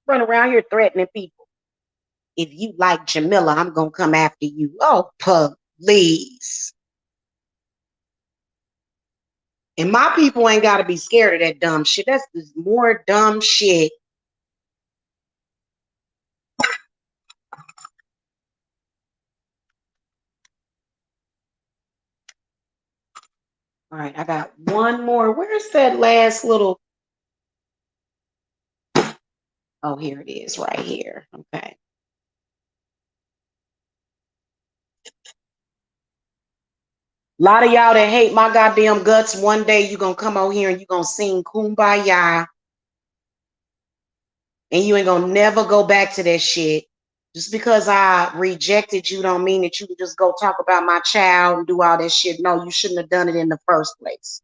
Run around here threatening people. If you like Jamila, I'm gonna come after you. Oh, please. And my people ain't gotta be scared of that dumb shit. That's just more dumb shit. All right, I got one more. Where's that last little? Oh, here it is, right here. Okay. A lot of y'all that hate my goddamn guts, one day you're gonna come out here and you're gonna sing Kumbaya. And you ain't gonna never go back to that shit. Just because I rejected you don't mean that you can just go talk about my child and do all that shit. No, you shouldn't have done it in the first place.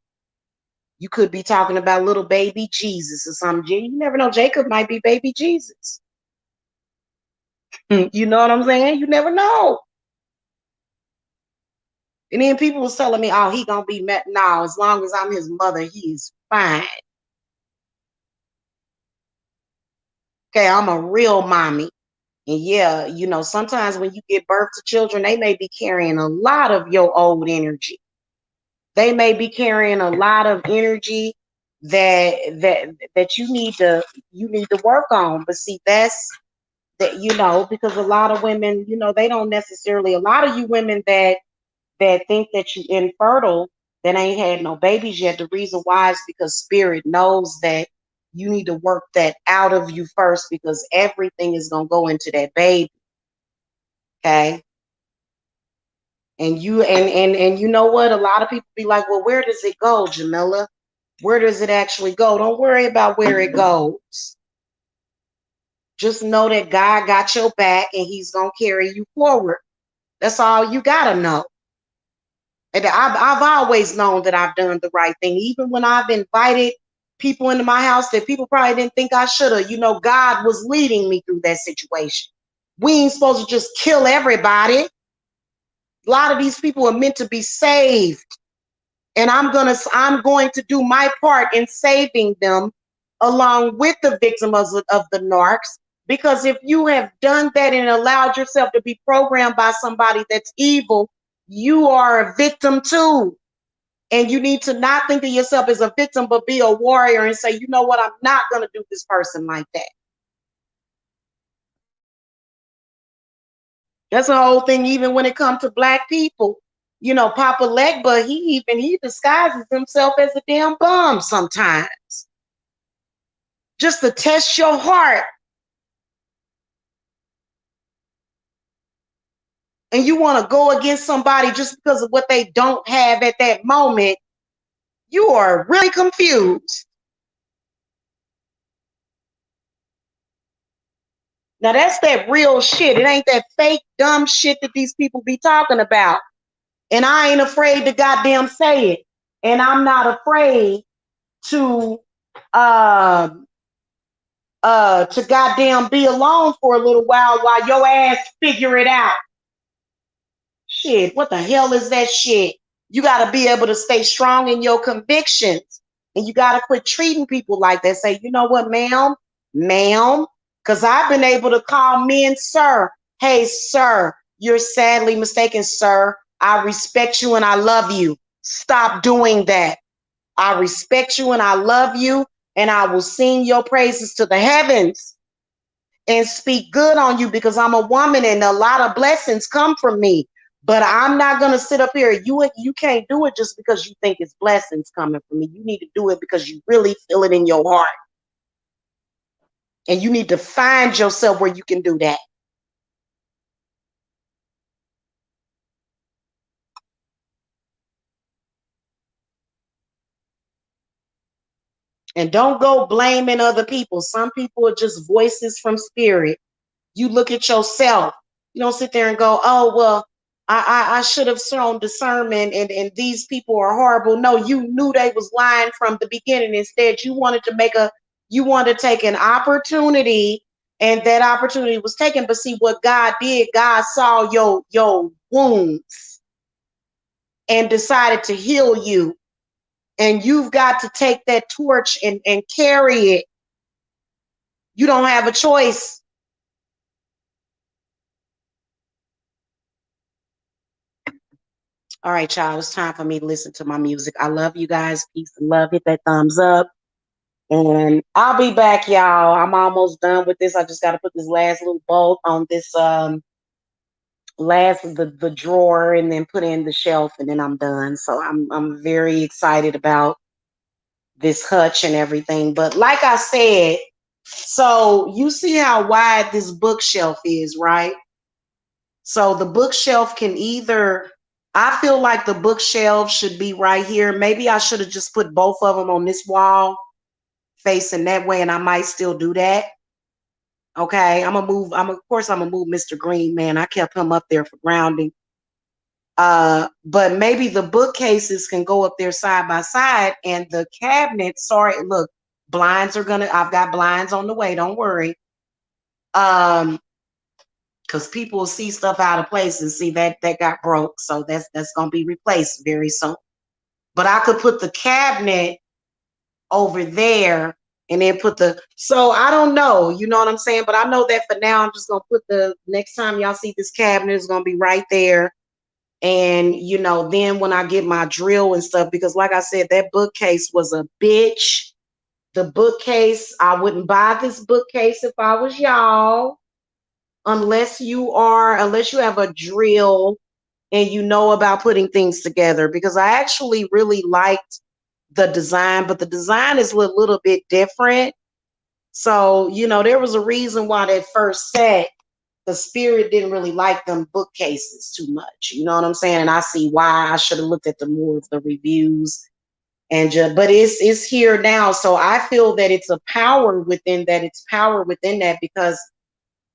You could be talking about little baby Jesus or something. You never know. Jacob might be baby Jesus. You know what I'm saying? You never know. And then people was telling me, oh, he gonna be met now. As long as I'm his mother, he's fine. Okay, I'm a real mommy. And yeah, you know, sometimes when you give birth to children, they may be carrying a lot of your old energy. They may be carrying a lot of energy that you need to work on. But see, that's that, you know, because a lot of women, you know, they don't necessarily, a lot of you women that think that you infertile, that ain't had no babies yet. The reason why is because spirit knows that you need to work that out of you first, because everything is gonna go into that baby. Okay. And you know what? A lot of people be like, well, where does it go, Jamila? Where does it actually go? Don't worry about where it goes. Just know that God got your back and he's gonna carry you forward. That's all you gotta know. And I've always known that I've done the right thing. Even when I've invited people into my house that people probably didn't think I should have, you know, God was leading me through that situation. We ain't supposed to just kill everybody. A lot of these people are meant to be saved. And I'm going to do my part in saving them along with the victim of the narcs. Because if you have done that and allowed yourself to be programmed by somebody that's evil, you are a victim too. And you need to not think of yourself as a victim, but be a warrior and say, you know what, I'm not going to do this person like that. That's the whole thing, even when it comes to black people. You know, Papa Legba, he disguises himself as a damn bum sometimes. Just to test your heart. And you want to go against somebody just because of what they don't have at that moment, you are really confused. Now that's that real shit. It ain't that fake dumb shit that these people be talking about. And I ain't afraid to goddamn say it. And I'm not afraid to to goddamn be alone for a little while your ass figure it out. Shit, what the hell is that shit? You got to be able to stay strong in your convictions. And you got to quit treating people like that. Say, you know what, ma'am, because I've been able to call men sir. Hey, sir, you're sadly mistaken, sir. I respect you and I love you. Stop doing that. I respect you and I love you, and I will sing your praises to the heavens and speak good on you, because I'm a woman and a lot of blessings come from me. But I'm not going to sit up here. You can't do it just because you think it's blessings coming from me. You need to do it because you really feel it in your heart. And you need to find yourself where you can do that. And don't go blaming other people. Some people are just voices from spirit. You look at yourself. You don't sit there and go, oh, well, I should have shown discernment and these people are horrible. No, you knew they was lying from the beginning. Instead, you wanted to take an opportunity, and that opportunity was taken. But see what God did, God saw your wounds and decided to heal you. And you've got to take that torch and carry it. You don't have a choice. All right, child, it's time for me to listen to my music. I love you guys. Peace and love. Hit that thumbs up. And I'll be back, y'all. I'm almost done with this. I just got to put this last little bolt on this last of the drawer and then put in the shelf, and then I'm done. So I'm very excited about this hutch and everything. But like I said, so you see how wide this bookshelf is, right? So the bookshelf can either, I feel like the bookshelf should be right here. Maybe I should have just put both of them on this wall facing that way, and I might still do that. Okay, of course I'm gonna move Mr. Green, man. I kept him up there for grounding. But maybe the bookcases can go up there side by side, and the cabinet, sorry, look, blinds are gonna, I've got blinds on the way, don't worry. Because people will see stuff out of place and see that that got broke. So that's gonna be replaced very soon. But I could put the cabinet over there and then put the, so I don't know, you know what I'm saying? But I know that for now, I'm just gonna put the, next time y'all see this cabinet, is gonna be right there. And you know, then when I get my drill and stuff, because like I said, that bookcase was a bitch. The bookcase, I wouldn't buy this bookcase if I was y'all, unless you are, unless you have a drill and you know about putting things together, because I actually really liked the design, but the design is a little bit different. So, you know, there was a reason why that first set, the spirit didn't really like them bookcases too much. You know what I'm saying? And I see why. I should have looked at the more of the reviews and just, but it's here now. So I feel that it's a power within that. It's power within that because,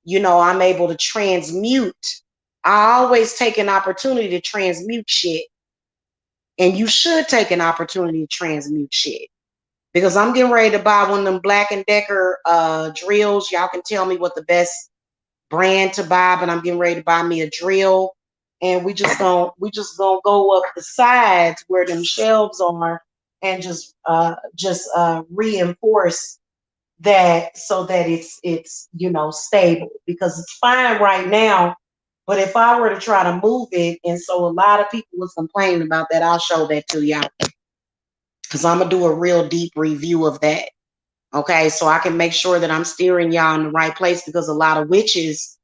you know, I'm able to transmute. I always take an opportunity to transmute shit. And you should take an opportunity to transmute shit. Because I'm getting ready to buy one of them Black & Decker drills. Y'all can tell me what the best brand to buy, but I'm getting ready to buy me a drill. And we just gonna go up the sides where them shelves are and just reinforce that so that it's you know, stable, because it's fine right now. But if I were to try to move it, and so a lot of people was complaining about that, I'll show that to y'all, because I'm gonna do a real deep review of that. Okay, so I can make sure that I'm steering y'all in the right place, because a lot of witches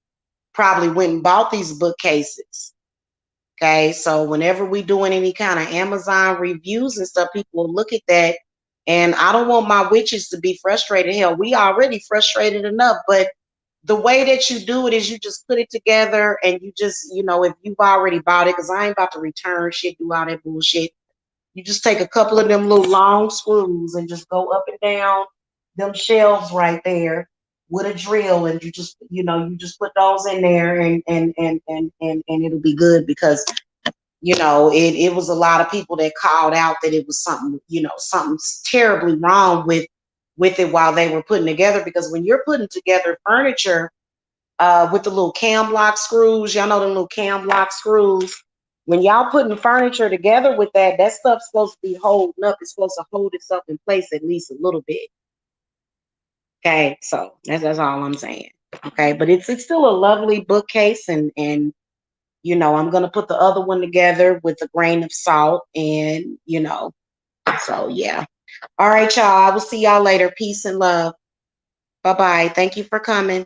probably went and bought these bookcases. Okay, so whenever we doing any kind of Amazon reviews and stuff, people will look at that. And I don't want my witches to be frustrated. Hell, we already frustrated enough. But the way that you do it is you just put it together and you just, you know, if you've already bought it, because I ain't about to return shit, do all that bullshit. You just take a couple of them little long screws and just go up and down them shelves right there with a drill, and you just, you know, you just put those in there, and it'll be good. Because you know, it was a lot of people that called out that it was something, you know, something terribly wrong with it while they were putting together. Because when you're putting together furniture with the little cam lock screws, y'all know the little cam lock screws. When y'all putting furniture together with that, that stuff's supposed to be holding up. It's supposed to hold itself in place at least a little bit. Okay, so that's all I'm saying. Okay, but it's still a lovely bookcase, and you know, I'm gonna put the other one together with a grain of salt, and you know, so yeah. All right, y'all. I will see y'all later. Peace and love. Bye bye. Thank you for coming.